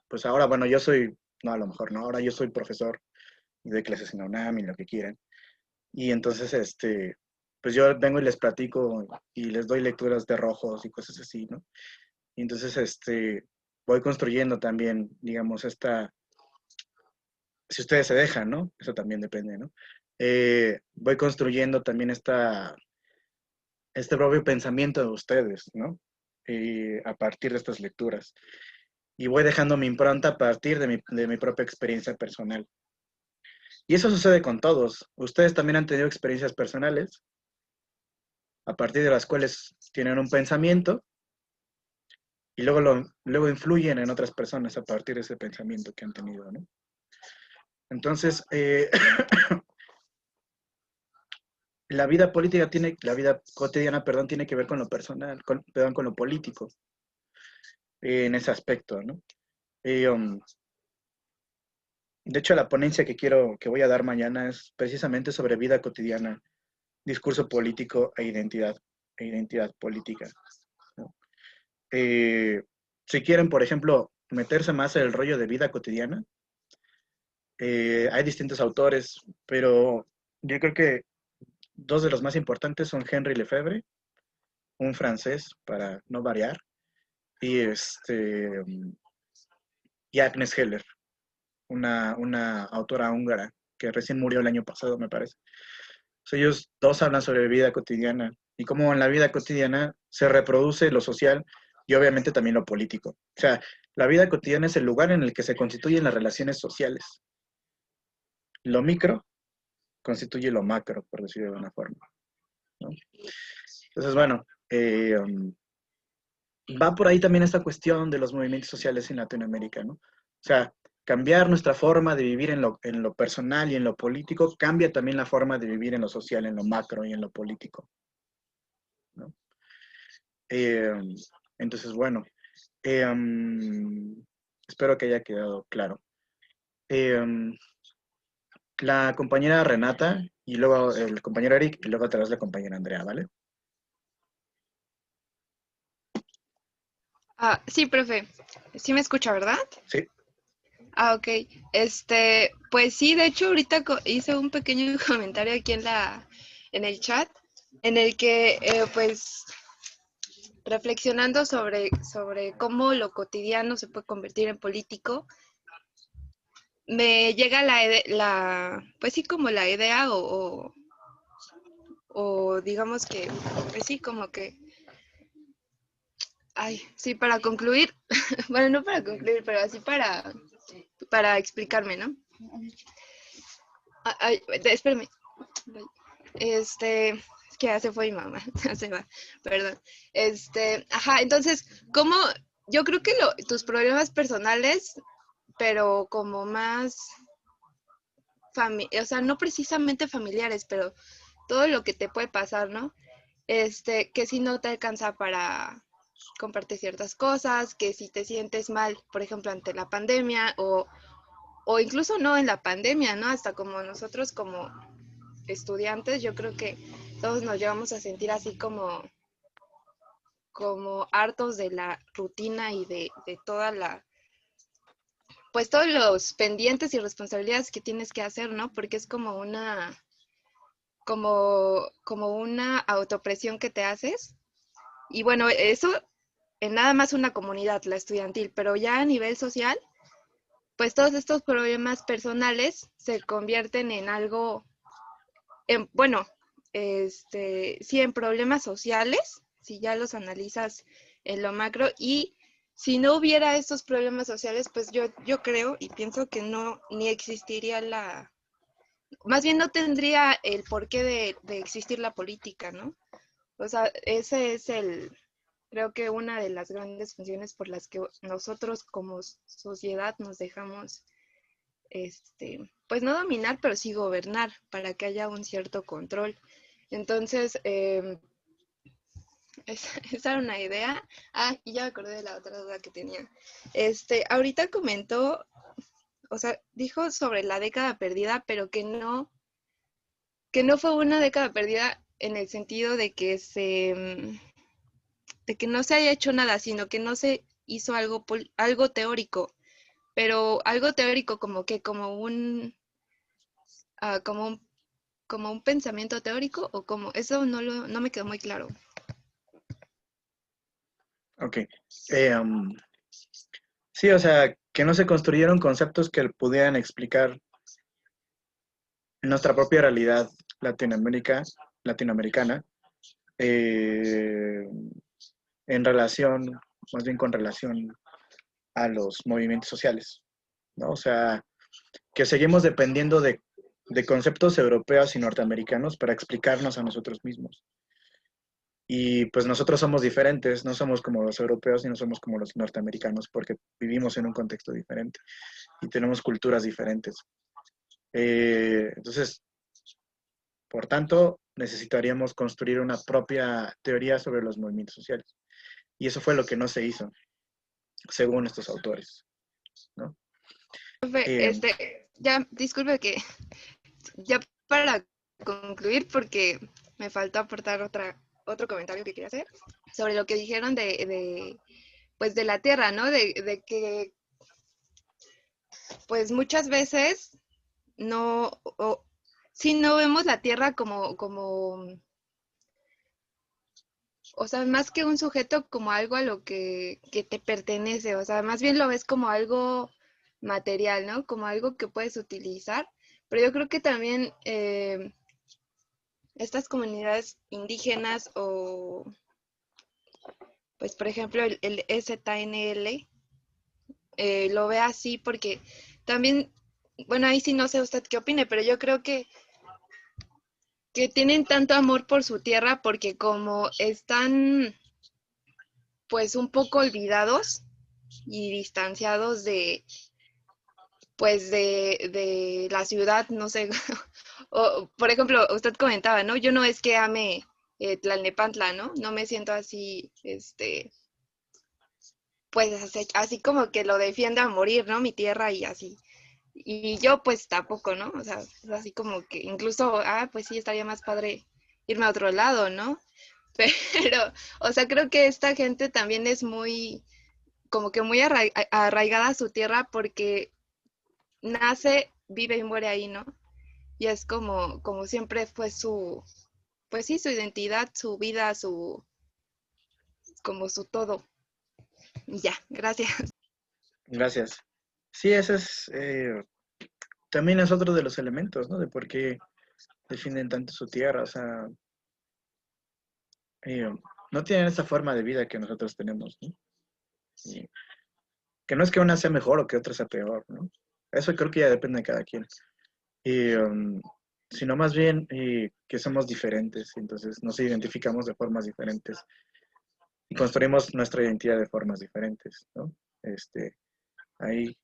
pues ahora, bueno, no, a lo mejor no, ahora yo soy profesor de clases en la UNAM y lo que quieran. Y entonces, pues yo vengo y les platico y les doy lecturas de Rojos y cosas así, ¿no? Y entonces, voy construyendo también, digamos, si ustedes se dejan, ¿no? Eso también depende, ¿no? Voy construyendo también este propio pensamiento de ustedes, ¿no? A partir de estas lecturas. Y voy dejando mi impronta a partir de mi propia experiencia personal. Y eso sucede con todos. Ustedes también han tenido experiencias personales, a partir de las cuales tienen un pensamiento, y luego influyen en otras personas a partir de ese pensamiento que han tenido, ¿no? Entonces, la vida cotidiana, perdón, tiene que ver con lo personal, con lo político, en ese aspecto, ¿no? De hecho, la ponencia que voy a dar mañana es precisamente sobre vida cotidiana, discurso político e identidad política, ¿no? Si quieren, por ejemplo, meterse más en el rollo de vida cotidiana, hay distintos autores, pero yo creo que 2 de los más importantes son Henri Lefebvre, un francés, para no variar, y Agnes Heller, una autora húngara que recién murió el año pasado, me parece. Ellos dos hablan sobre vida cotidiana y cómo en la vida cotidiana se reproduce lo social y obviamente también lo político. O sea, la vida cotidiana es el lugar en el que se constituyen las relaciones sociales. Lo micro constituye lo macro, por decirlo de alguna forma, ¿no? Entonces, bueno, va por ahí también esta cuestión de los movimientos sociales en Latinoamérica, ¿no? O sea, cambiar nuestra forma de vivir en lo personal y en lo político, cambia también la forma de vivir en lo social, en lo macro y en lo político, ¿no? Entonces, bueno, espero que haya quedado claro. La compañera Renata y luego el compañero Eric y luego otra vez la compañera Andrea, ¿vale? Sí, profe. Sí me escucha, ¿verdad? Sí. Ok. Pues sí, de hecho ahorita hice un pequeño comentario aquí en el chat, en el que pues reflexionando sobre cómo lo cotidiano se puede convertir en político, me llega pues sí, como la idea o digamos que, pues sí, como que, ay, sí, para concluir, bueno, no para concluir, pero así para explicarme, ¿no? Ay, espérame. Es que ya se fue mi mamá, ya se va, perdón. Ajá, entonces, ¿cómo? Yo creo que tus problemas personales, pero como más, o sea, no precisamente familiares, pero todo lo que te puede pasar, ¿no? Que si no te alcanza para compartir ciertas cosas, que si te sientes mal, por ejemplo, ante la pandemia, o incluso no en la pandemia, ¿no? Hasta como nosotros como estudiantes, yo creo que todos nos llevamos a sentir así como hartos de la rutina y de toda pues todos los pendientes y responsabilidades que tienes que hacer, ¿no? Porque es como una autopresión que te haces. Y bueno, eso en nada más una comunidad, la estudiantil, pero ya a nivel social, pues todos estos problemas personales se convierten en algo, bueno, sí, en problemas sociales, si ya los analizas en lo macro, y si no hubiera estos problemas sociales, pues yo creo y pienso que no, ni existiría más bien no tendría el porqué de existir la política, ¿no? O sea, ese es creo que una de las grandes funciones por las que nosotros como sociedad nos dejamos, pues no dominar, pero sí gobernar para que haya un cierto control. Entonces, esa era una idea. Y ya me acordé de la otra duda que tenía. Ahorita comentó, o sea, dijo sobre la década perdida, pero que no fue una década perdida en el sentido de que de que no se haya hecho nada, sino que no se hizo algo teórico, pero algo teórico como un pensamiento teórico, o como, eso no me quedó muy claro. Ok. Sí, o sea, que no se construyeron conceptos que pudieran explicar nuestra propia realidad latinoamericana, en relación, más bien con relación a los movimientos sociales, ¿no? O sea, que seguimos dependiendo de conceptos europeos y norteamericanos para explicarnos a nosotros mismos. Y pues nosotros somos diferentes, no somos como los europeos y no somos como los norteamericanos porque vivimos en un contexto diferente y tenemos culturas diferentes. Entonces, por tanto, necesitaríamos construir una propia teoría sobre los movimientos sociales. Y eso fue lo que no se hizo, según estos autores, ¿no? Ya, disculpe que ya para concluir, porque me faltó aportar otro comentario que quería hacer sobre lo que dijeron pues de la tierra, ¿no? De que pues muchas veces sí no vemos la tierra como, o sea, más que un sujeto, como algo a lo que te pertenece, o sea, más bien lo ves como algo material, ¿no? Como algo que puedes utilizar, pero yo creo que también estas comunidades indígenas o, pues, por ejemplo, el ZNL, lo ve así porque también, bueno, ahí sí no sé usted qué opine, pero yo creo que tienen tanto amor por su tierra porque como están pues un poco olvidados y distanciados pues de la ciudad, no sé. O, por ejemplo, usted comentaba, ¿no? Yo no es que ame Tlalnepantla, ¿no? No me siento así, pues así como que lo defienda a morir, ¿no? Mi tierra y así. Y yo pues tampoco, ¿no? O sea, es así como que incluso, pues sí, estaría más padre irme a otro lado, ¿no? Pero, o sea, creo que esta gente también es muy, como que muy arraigada a su tierra porque nace, vive y muere ahí, ¿no? Y es como siempre fue su, pues sí, su identidad, su vida, como su todo. Y ya, gracias. Gracias. Sí, ese es, también es otro de los elementos, ¿no? De por qué defienden tanto su tierra, o sea, eh, no tienen esa forma de vida que nosotros tenemos, ¿no? Y que no es que una sea mejor o que otra sea peor, ¿no? Eso creo que ya depende de cada quien. Y, sino más bien que somos diferentes, entonces nos identificamos de formas diferentes y construimos nuestra identidad de formas diferentes, ¿no? Hay,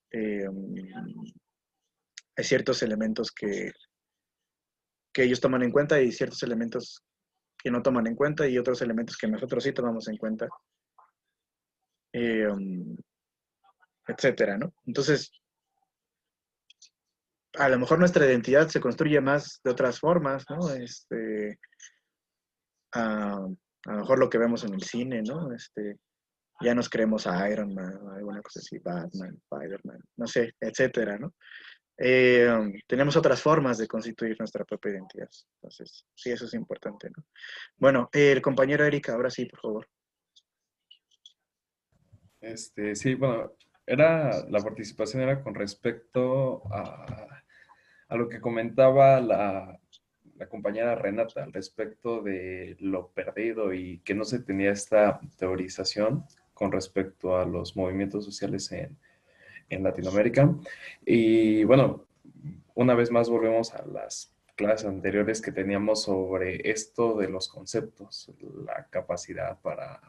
hay ciertos elementos que ellos toman en cuenta y ciertos elementos que no toman en cuenta y otros elementos que nosotros sí tomamos en cuenta, eh, um, etcétera, ¿no? Entonces, a lo mejor nuestra identidad se construye más de otras formas, ¿no? A lo mejor lo que vemos en el cine, ¿no? Ya nos creemos a Iron Man o alguna cosa así, Batman, Spider-Man, no sé, etcétera, ¿no? Tenemos otras formas de constituir nuestra propia identidad. Entonces, sí, eso es importante, ¿no? Bueno, el compañero Erika, ahora sí, por favor. Sí, bueno, la participación era con respecto a lo que comentaba la compañera Renata al respecto de lo perdido y que no se tenía esta teorización con respecto a los movimientos sociales en Latinoamérica. Y bueno, una vez más volvemos a las clases anteriores que teníamos sobre esto de los conceptos, la capacidad para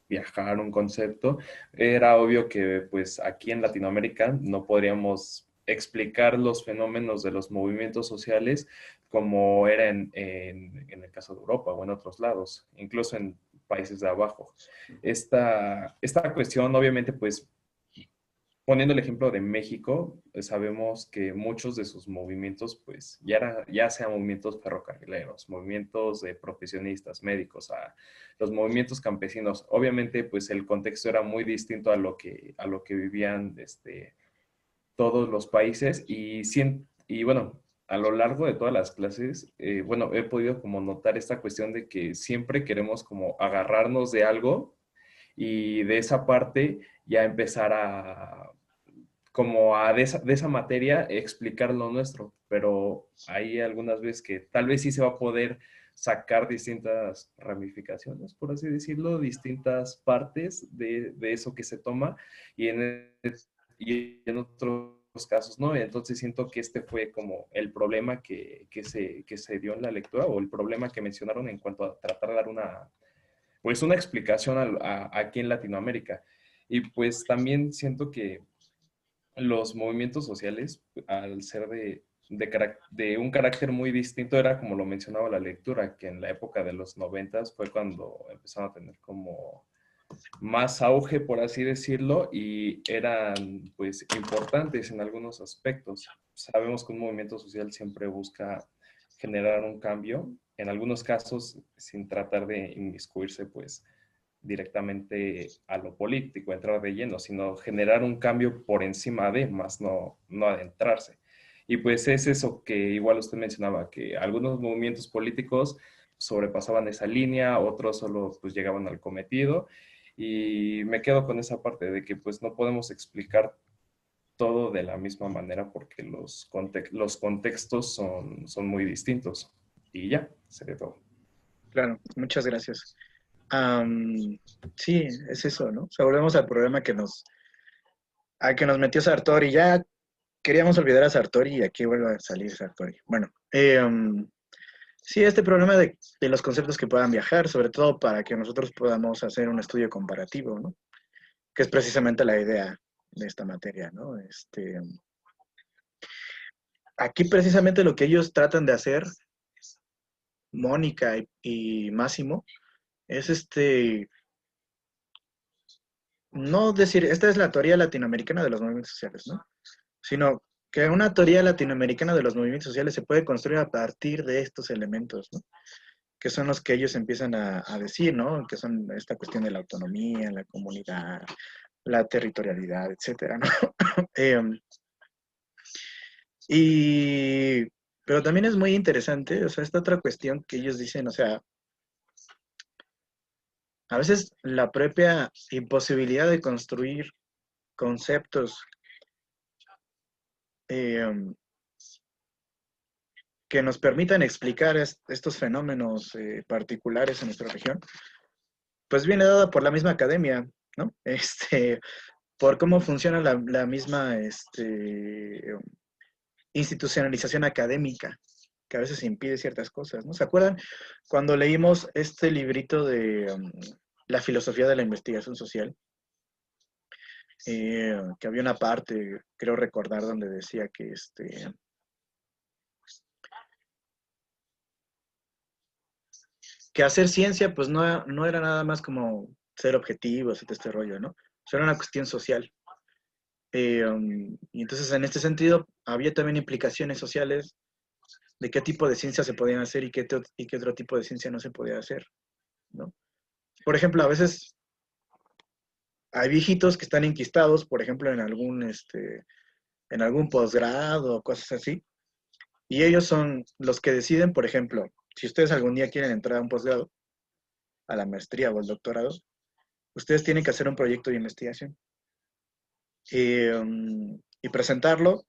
viajar un concepto. Era obvio que pues aquí en Latinoamérica no podríamos explicar los fenómenos de los movimientos sociales como era en el caso de Europa o en otros lados, incluso en países de abajo. Esta cuestión obviamente pues poniendo el ejemplo de México, sabemos que muchos de sus movimientos, pues, ya sean movimientos ferrocarrileros, movimientos de profesionistas, médicos, a los movimientos campesinos, obviamente, pues, el contexto era muy distinto a lo que vivían todos los países y bueno, a lo largo de todas las clases, bueno, he podido como notar esta cuestión de que siempre queremos como agarrarnos de algo y de esa parte ya empezar de esa materia explicar lo nuestro, pero hay algunas veces que tal vez sí se va a poder sacar distintas ramificaciones, por así decirlo, distintas partes de eso que se toma y en otros casos no. Entonces siento que este fue como el problema que se dio en la lectura o el problema que mencionaron en cuanto a tratar de dar una explicación aquí en Latinoamérica. Y pues también siento que los movimientos sociales, al ser de un carácter muy distinto, era como lo mencionaba la lectura, que en la época de los 90 fue cuando empezaron a tener como más auge, por así decirlo, y eran pues importantes en algunos aspectos. Sabemos que un movimiento social siempre busca generar un cambio, en algunos casos sin tratar de inmiscuirse pues directamente a lo político, entrar de lleno, sino generar un cambio por encima de, más no adentrarse. Y pues es eso que igual usted mencionaba, que algunos movimientos políticos sobrepasaban esa línea, otros solo pues llegaban al cometido, y me quedo con esa parte de que pues no podemos explicar todo de la misma manera porque los contextos son muy distintos. Y ya, sería todo. Claro, muchas gracias. Sí, es eso, ¿no? O sea, volvemos al problema que nos metió Sartori. Ya queríamos olvidar a Sartori y aquí vuelve a salir Sartori. Bueno, sí, este problema de los conceptos que puedan viajar, sobre todo para que nosotros podamos hacer un estudio comparativo, ¿no? Que es precisamente la idea de esta materia, ¿no? aquí precisamente lo que ellos tratan de hacer, Mónica y Máximo, es no decir, esta es la teoría latinoamericana de los movimientos sociales, ¿no? Sino que una teoría latinoamericana de los movimientos sociales se puede construir a partir de estos elementos, ¿no? Que son los que ellos empiezan a decir, ¿no? Que son esta cuestión de la autonomía, la comunidad, la territorialidad, etcétera, ¿no? Em, y, pero también es muy interesante, o sea, esta otra cuestión que ellos dicen, o sea, a veces la propia imposibilidad de construir conceptos em, que nos permitan explicar estos fenómenos particulares en nuestra región, pues viene dada por la misma academia, ¿no? Por cómo funciona la misma institucionalización académica, que a veces impide ciertas cosas, ¿no? ¿Se acuerdan cuando leímos este librito de La filosofía de la investigación social? Que había una parte, creo recordar, donde decía que hacer ciencia, pues no era nada más como ser objetivos y todo este rollo, ¿no? O sea, era una cuestión social. Y entonces, en este sentido, había también implicaciones sociales de qué tipo de ciencia se podían hacer y qué otro tipo de ciencia no se podía hacer, ¿no? Por ejemplo, a veces hay viejitos que están enquistados, por ejemplo, en algún posgrado o cosas así, y ellos son los que deciden, por ejemplo, si ustedes algún día quieren entrar a un posgrado, a la maestría o al doctorado, ustedes tienen que hacer un proyecto de investigación y presentarlo.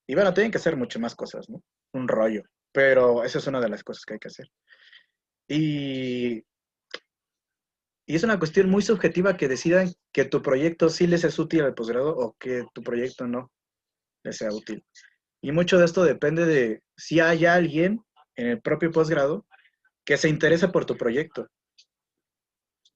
Y bueno, tienen que hacer mucho más cosas, ¿no? Un rollo. Pero esa es una de las cosas que hay que hacer. Y, y es una cuestión muy subjetiva que decidan que tu proyecto sí les es útil al posgrado o que tu proyecto no les sea útil. Y mucho de esto depende de si hay alguien en el propio posgrado que se interese por tu proyecto.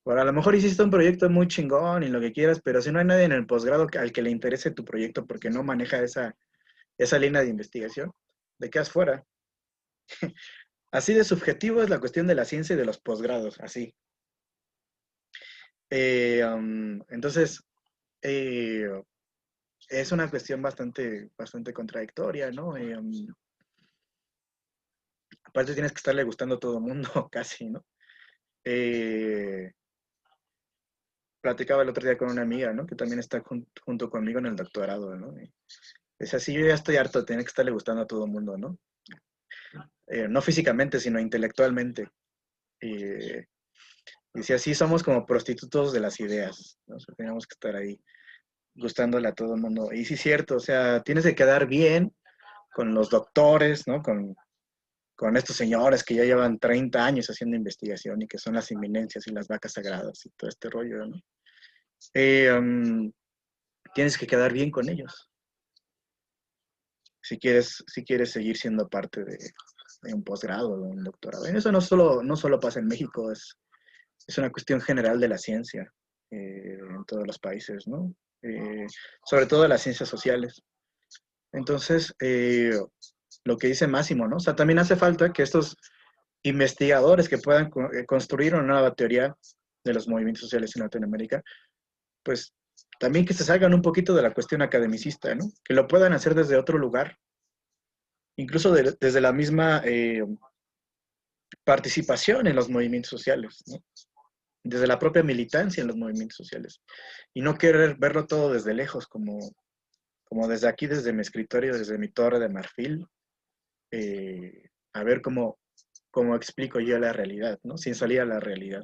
Bueno, a lo mejor hiciste un proyecto muy chingón y lo que quieras, pero si no hay nadie en el posgrado al que le interese tu proyecto porque no maneja esa línea de investigación, te quedas fuera. Así de subjetivo es la cuestión de la ciencia y de los posgrados, así. Entonces, eh, es una cuestión bastante contradictoria, ¿no? Aparte tienes que estarle gustando a todo el mundo, casi, ¿no? Eh, Platicaba el otro día con una amiga, ¿no? Que también está junto conmigo en el doctorado, ¿no? Y decía, sí, yo ya estoy harto de tener que estarle gustando a todo el mundo, ¿no? No físicamente, sino intelectualmente. Y decía, sí, somos como prostitutos de las ideas, ¿no? O sea, tenemos que estar ahí gustándole a todo el mundo. Y sí es cierto, o sea, tienes que quedar bien con los doctores, ¿no? Con estos señores que ya llevan 30 años haciendo investigación y que son las eminencias y las vacas sagradas y todo este rollo, ¿no? Tienes que quedar bien con ellos si quieres seguir siendo parte de un posgrado, de un doctorado. Y eso no solo pasa en México, es una cuestión general de la ciencia en todos los países, ¿no? Sobre todo las ciencias sociales. Entonces, lo que dice Máximo, ¿no? O sea, también hace falta que estos investigadores que puedan construir una nueva teoría de los movimientos sociales en Latinoamérica, pues también que se salgan un poquito de la cuestión academicista, ¿no? Que lo puedan hacer desde otro lugar, incluso desde la misma participación en los movimientos sociales, ¿no? Desde la propia militancia en los movimientos sociales. Y no querer verlo todo desde lejos, como desde aquí, desde mi escritorio, desde mi torre de marfil, a ver cómo explico yo la realidad, ¿no? Sin salir a la realidad.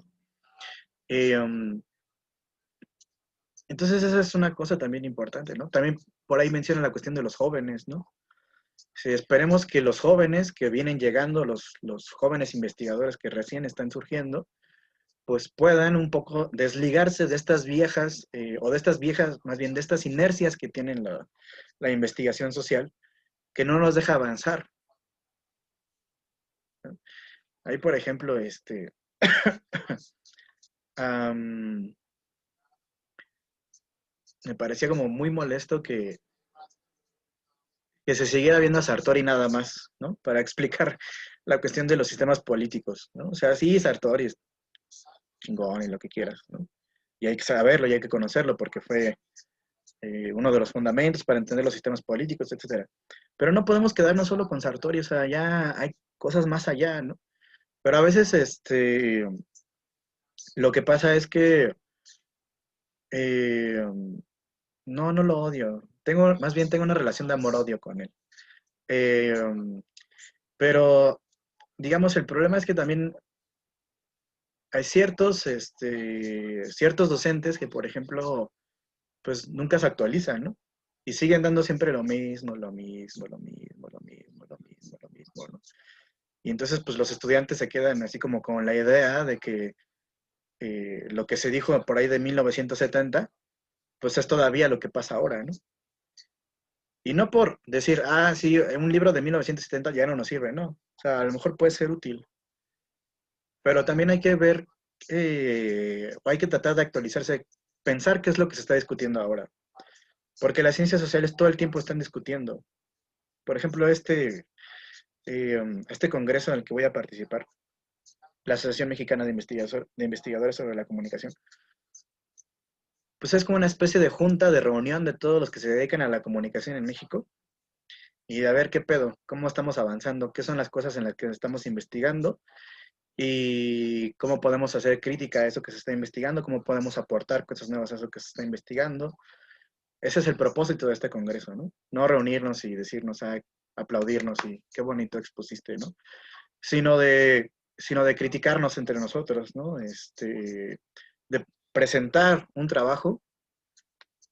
Entonces esa es una cosa también importante, ¿no? También por ahí menciona la cuestión de los jóvenes, ¿no? Si esperemos que los jóvenes que vienen llegando, los jóvenes investigadores que recién están surgiendo, pues puedan un poco desligarse de estas viejas, más bien de estas inercias que tienen la investigación social, que no nos deja avanzar. Ahí, por ejemplo, me parecía como muy molesto que que se siguiera viendo a Sartori nada más, ¿no? Para explicar la cuestión de los sistemas políticos, ¿no? O sea, sí, Sartori es chingón y lo que quieras, ¿no? Y hay que saberlo y hay que conocerlo porque fue uno de los fundamentos para entender los sistemas políticos, etcétera. Pero no podemos quedarnos solo con Sartori, o sea, ya hay cosas más allá, ¿no? Pero a veces, lo que pasa es que eh, no lo odio. Más bien tengo una relación de amor-odio con él. Eh, pero, digamos, el problema es que también hay ciertos docentes que, por ejemplo, pues nunca se actualizan, ¿no? Y siguen dando siempre lo mismo, lo mismo, lo mismo, lo mismo, lo mismo, lo mismo, ¿no? Y entonces, pues los estudiantes se quedan así como con la idea de que lo que se dijo por ahí de 1970, pues es todavía lo que pasa ahora, ¿no? Y no por decir, ah, sí, un libro de 1970 ya no nos sirve, ¿no? O sea, a lo mejor puede ser útil, pero también hay que ver, hay que tratar de actualizarse, pensar qué es lo que se está discutiendo ahora. Porque las ciencias sociales todo el tiempo están discutiendo. Por ejemplo, este congreso en el que voy a participar, la Asociación Mexicana de Investigadores sobre la Comunicación, pues es como una especie de junta, de reunión de todos los que se dedican a la comunicación en México y de a ver qué pedo, cómo estamos avanzando, qué son las cosas en las que estamos investigando y cómo podemos hacer crítica a eso que se está investigando, cómo podemos aportar cosas nuevas a eso que se está investigando. Ese es el propósito de este congreso, ¿no? No reunirnos y decirnos, aplaudirnos y qué bonito expusiste, ¿no? Sino de criticarnos entre nosotros, ¿no? De presentar un trabajo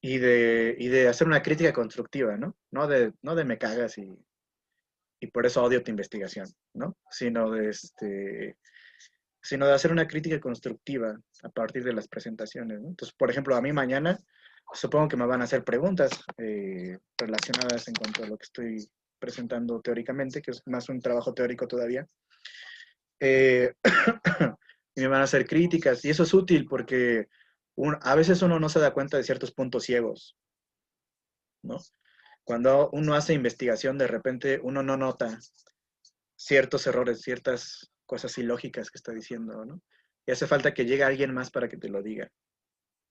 y de hacer una crítica constructiva, ¿no? No de me cagas y por eso odio tu investigación, ¿no? Sino de hacer una crítica constructiva a partir de las presentaciones, ¿no? Entonces, por ejemplo, a mí mañana supongo que me van a hacer preguntas relacionadas en cuanto a lo que estoy presentando teóricamente, que es más un trabajo teórico todavía. Eh, y me van a hacer críticas, y eso es útil porque a veces uno no se da cuenta de ciertos puntos ciegos, ¿no? Cuando uno hace investigación, de repente uno no nota ciertos errores, ciertas cosas ilógicas que está diciendo, ¿no? Y hace falta que llegue alguien más para que te lo diga,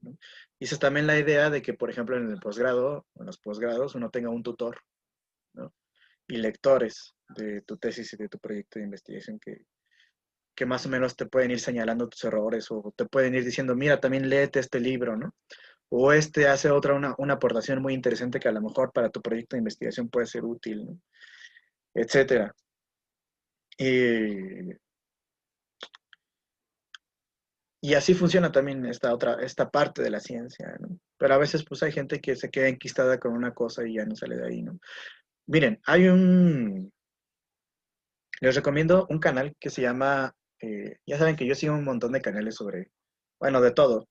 ¿no? Y esa es también la idea de que, por ejemplo, en el posgrado, en los posgrados, uno tenga un tutor, ¿no? Y lectores de tu tesis y de tu proyecto de investigación que más o menos te pueden ir señalando tus errores o te pueden ir diciendo, mira, también léete este libro, ¿no? O hace una aportación muy interesante que a lo mejor para tu proyecto de investigación puede ser útil, ¿no? Etcétera. Y así funciona también esta parte de la ciencia, ¿no? Pero a veces pues hay gente que se queda enquistada con una cosa y ya no sale de ahí, ¿no? Miren, les recomiendo un canal que se llama, ya saben que yo sigo un montón de canales sobre, bueno, de todo.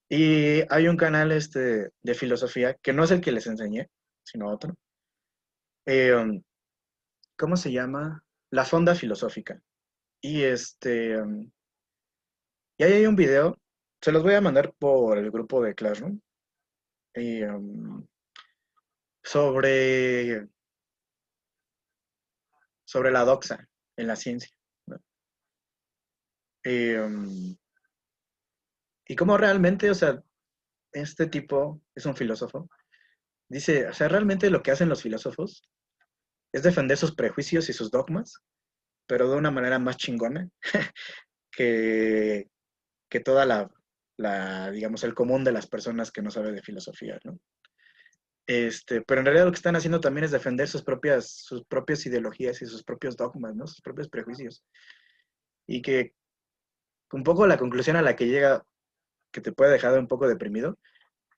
Y hay un canal de filosofía, que no es el que les enseñé, sino otro. ¿Cómo se llama? La Fonda Filosófica. Y y ahí hay un video, se los voy a mandar por el grupo de Classroom, sobre, sobre la doxa en la ciencia, ¿no? Y cómo realmente, o sea, este tipo es un filósofo. Dice, o sea, realmente lo que hacen los filósofos es defender sus prejuicios y sus dogmas, pero de una manera más chingona que, que toda digamos, el común de las personas que no sabe de filosofía, ¿no? Pero en realidad lo que están haciendo también es defender sus propias ideologías y sus propios dogmas, ¿no? Sus propios prejuicios. Y que un poco la conclusión a la que llega, que te puede dejar un poco deprimido,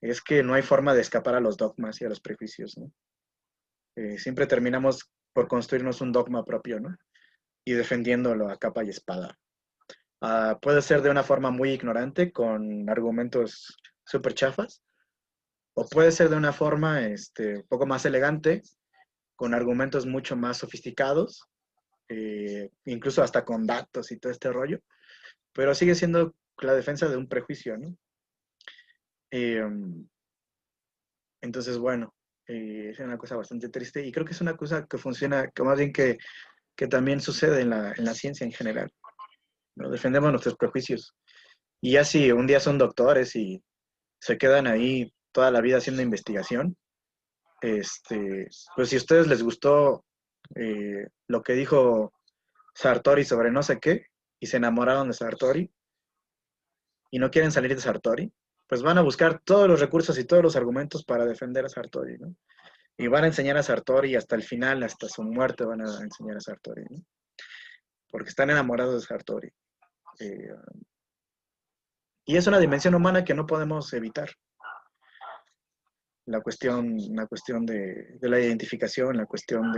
es que no hay forma de escapar a los dogmas y a los prejuicios, ¿no? Siempre terminamos por construirnos un dogma propio, ¿no? Y defendiéndolo a capa y espada. Puede ser de una forma muy ignorante, con argumentos súper chafas, o puede ser de una forma un poco más elegante, con argumentos mucho más sofisticados, incluso hasta con datos y todo este rollo, pero sigue siendo la defensa de un prejuicio, ¿no? Entonces, bueno, Es una cosa bastante triste y creo que es una cosa que funciona, que más bien que también sucede en la ciencia en general, ¿no? Defendemos nuestros prejuicios. Y ya si un día son doctores y se quedan ahí toda la vida haciendo investigación, pues si a ustedes les gustó lo que dijo Sartori sobre no sé qué, y se enamoraron de Sartori, y no quieren salir de Sartori, pues van a buscar todos los recursos y todos los argumentos para defender a Sartori, ¿no? Y van a enseñar a Sartori hasta el final, hasta su muerte van a enseñar a Sartori, ¿no? Porque están enamorados de Sartori. Eh, y es una dimensión humana que no podemos evitar. La cuestión de la identificación, la cuestión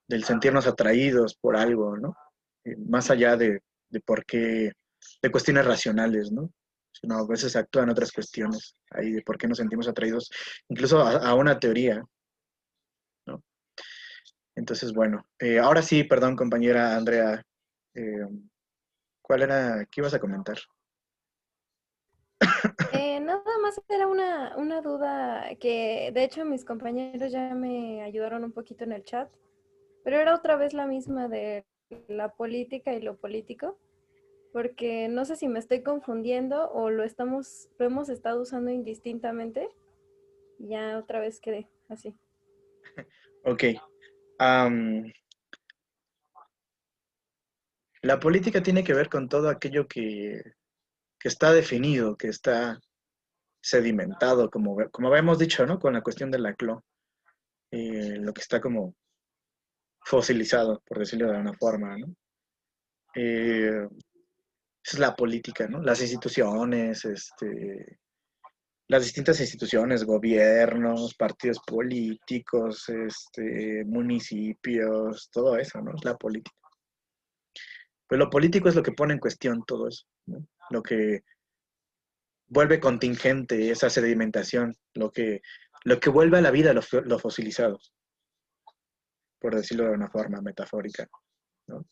del sentirnos atraídos por algo, ¿no? Más allá de por qué, de cuestiones racionales, ¿no? Sino a veces actúan otras cuestiones ahí de por qué nos sentimos atraídos, incluso a una teoría, ¿no? Entonces, bueno, ahora sí, perdón, compañera Andrea, eh, ¿qué ibas a comentar? Nada más era una duda que de hecho mis compañeros ya me ayudaron un poquito en el chat, pero era otra vez la misma de la política y lo político, porque no sé si me estoy confundiendo o lo hemos estado usando indistintamente y ya otra vez quedé así. Ok. La política tiene que ver con todo aquello que está definido, que está sedimentado, como habíamos dicho, ¿no? Con la cuestión de la CLO, lo que está como fosilizado, por decirlo de alguna forma, ¿no? Esa es la política, ¿no? Las instituciones, las distintas instituciones, gobiernos, partidos políticos, municipios, todo eso, ¿no? Es la política. Pues lo político es lo que pone en cuestión todo eso, ¿no? Lo que vuelve contingente esa sedimentación, lo que vuelve a la vida lo fosilizado, por decirlo de una forma metafórica, ¿no?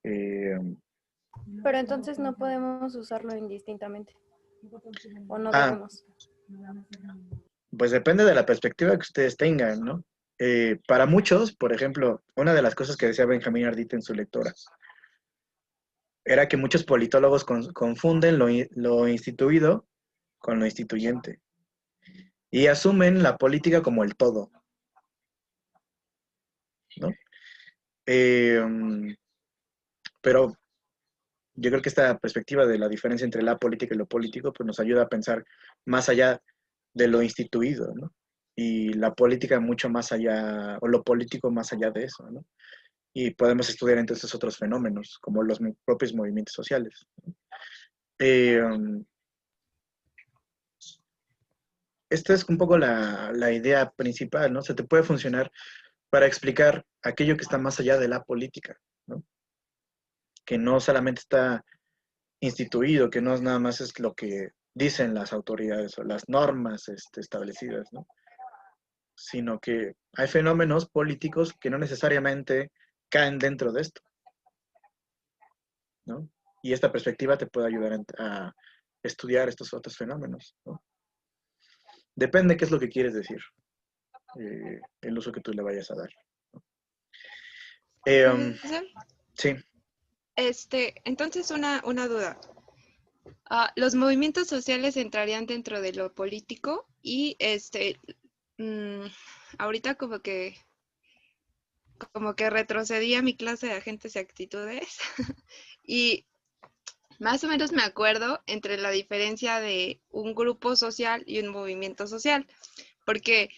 Pero entonces no podemos usarlo indistintamente, o no Ah, debemos. pues depende de la perspectiva que ustedes tengan, ¿no? Para muchos, por ejemplo, una de las cosas que decía Benjamín Arditi en su lectora era que muchos politólogos confunden lo instituido con lo instituyente y asumen la política como el todo, ¿no? Pero yo creo que esta perspectiva de la diferencia entre la política y lo político pues nos ayuda a pensar más allá de lo instituido, ¿no? Y la política mucho más allá, o lo político más allá de eso, ¿no? Y podemos estudiar entonces otros fenómenos, como los propios movimientos sociales, ¿no? Esta es un poco la idea principal, ¿no? Se te puede funcionar para explicar aquello que está más allá de la política, ¿no? Que no solamente está instituido, que no es nada más es lo que dicen las autoridades o las normas establecidas, ¿no? Sino que hay fenómenos políticos que no necesariamente caen dentro de esto, ¿no? Y esta perspectiva te puede ayudar a estudiar estos otros fenómenos, ¿no? Depende qué es lo que quieres decir, el uso que tú le vayas a dar, ¿no? Profesor, Sí. entonces una duda. Los movimientos sociales entrarían dentro de lo político y ahorita como que retrocedí a mi clase de agentes y actitudes y más o menos me acuerdo entre la diferencia de un grupo social y un movimiento social, porque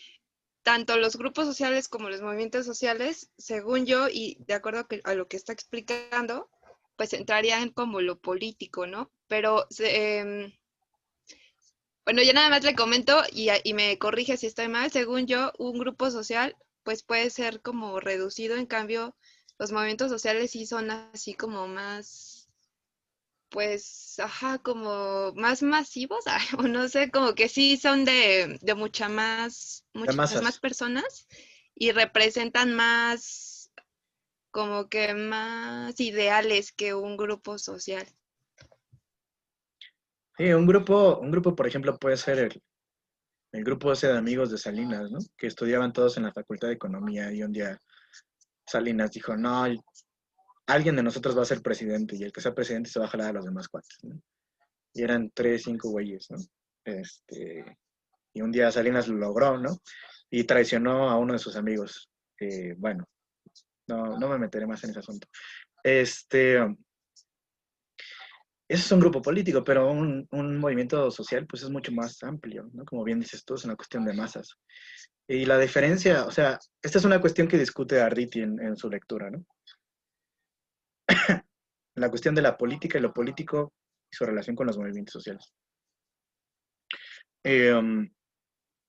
tanto los grupos sociales como los movimientos sociales, según yo y de acuerdo a lo que está explicando, pues entrarían como lo político, ¿no? Pero bueno, ya nada más le comento y me corrige si estoy mal. Según yo, un grupo social pues puede ser como reducido, en cambio los movimientos sociales sí son así como más, pues, ajá, como más masivos, o no sé, como que sí son de muchas más masas. personas y representan más, como que más ideales que un grupo social. Sí, un grupo, por ejemplo, puede ser el grupo ese de amigos de Salinas, ¿no? Que estudiaban todos en la Facultad de Economía y un día Salinas dijo, no, alguien de nosotros va a ser presidente y el que sea presidente se va a jalar a los demás cuates, ¿no? Y eran 3, 5 güeyes, ¿no? Y un día Salinas lo logró, ¿no? Y traicionó a uno de sus amigos. Bueno, no me meteré más en ese asunto. Eso es un grupo político, pero un movimiento social pues es mucho más amplio, ¿no? Como bien dices tú, es una cuestión de masas. Y la diferencia, o sea, esta es una cuestión que discute Arditi en su lectura, ¿no? La cuestión de la política y lo político y su relación con los movimientos sociales.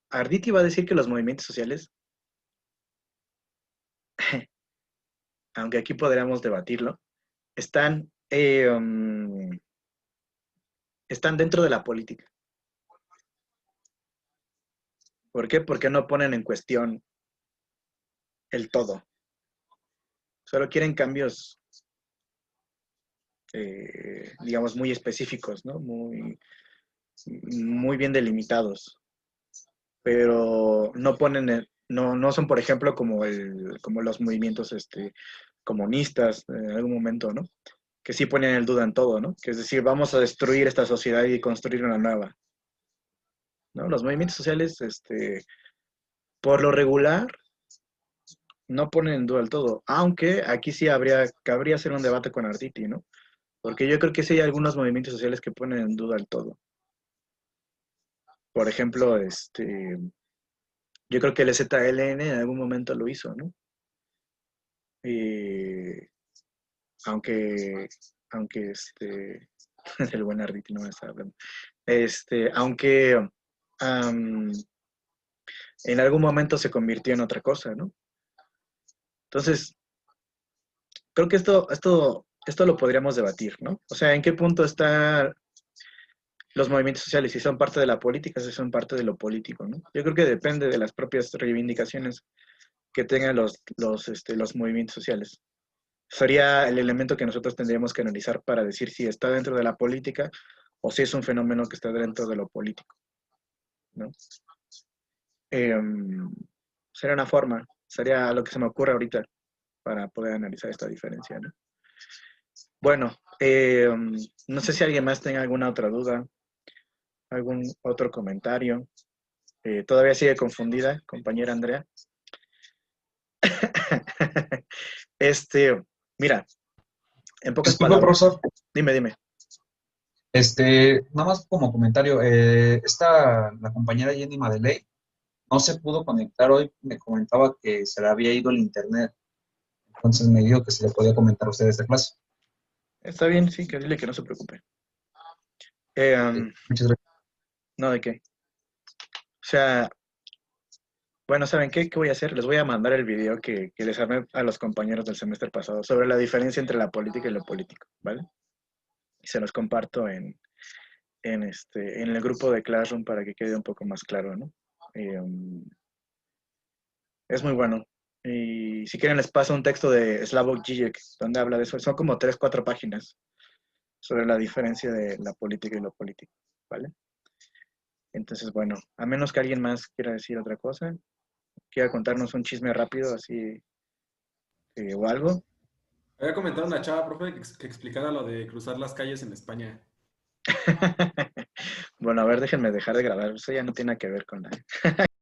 Arditi va a decir que los movimientos sociales, aunque aquí podríamos debatirlo, están dentro de la política. ¿Por qué? Porque no ponen en cuestión el todo. Solo quieren cambios, digamos, muy específicos, ¿no? Muy bien delimitados. Pero no ponen, no son, por ejemplo, como los movimientos comunistas en algún momento, ¿no? Que sí ponen en duda en todo, ¿no? Que es decir, vamos a destruir esta sociedad y construir una nueva, ¿no? Los movimientos sociales, por lo regular, no ponen en duda el todo, aunque aquí sí cabría hacer un debate con Arditi, ¿no? Porque yo creo que sí hay algunos movimientos sociales que ponen en duda el todo. Por ejemplo, yo creo que el EZLN en algún momento lo hizo, ¿no? Aunque el buen Arditi no me está hablando. Aunque en algún momento se convirtió en otra cosa, ¿no? Entonces, creo que esto lo podríamos debatir, ¿no? O sea, ¿en qué punto están los movimientos sociales? Si son parte de la política, si son parte de lo político, ¿no? Yo creo que depende de las propias reivindicaciones que tengan los movimientos sociales. Sería el elemento que nosotros tendríamos que analizar para decir si está dentro de la política o si es un fenómeno que está dentro de lo político, ¿no? Sería una forma, sería lo que se me ocurre ahorita para poder analizar esta diferencia, ¿no? Bueno, no sé si alguien más tenga alguna otra duda, algún otro comentario. ¿Todavía sigue confundida, compañera Andrea? Mira, en pocas Disculpe, palabras. profesor. Dime. Nada más como comentario, la compañera Jenny Madeley no se pudo conectar hoy, me comentaba que se le había ido el internet, entonces me dijo que se le podía comentar a usted esta clase. Está bien, sí, que dile que no se preocupe. Muchas gracias. No, ¿de qué? O sea, bueno, ¿saben qué? ¿Qué voy a hacer? Les voy a mandar el video que les armé a los compañeros del semestre pasado sobre la diferencia entre la política y lo político, ¿vale? Y se los comparto en el grupo de Classroom para que quede un poco más claro, ¿no? Es muy bueno. Y si quieren les paso un texto de Slavoj Žižek donde habla de eso. Son como 3, 4 páginas sobre la diferencia de la política y lo político, ¿vale? Entonces, bueno, a menos que alguien más quiera decir otra cosa, quiera contarnos un chisme rápido, así, o algo. Había comentado una chava, profe, que explicara lo de cruzar las calles en España. Bueno, a ver, déjenme dejar de grabar. Eso ya no tiene nada que ver con la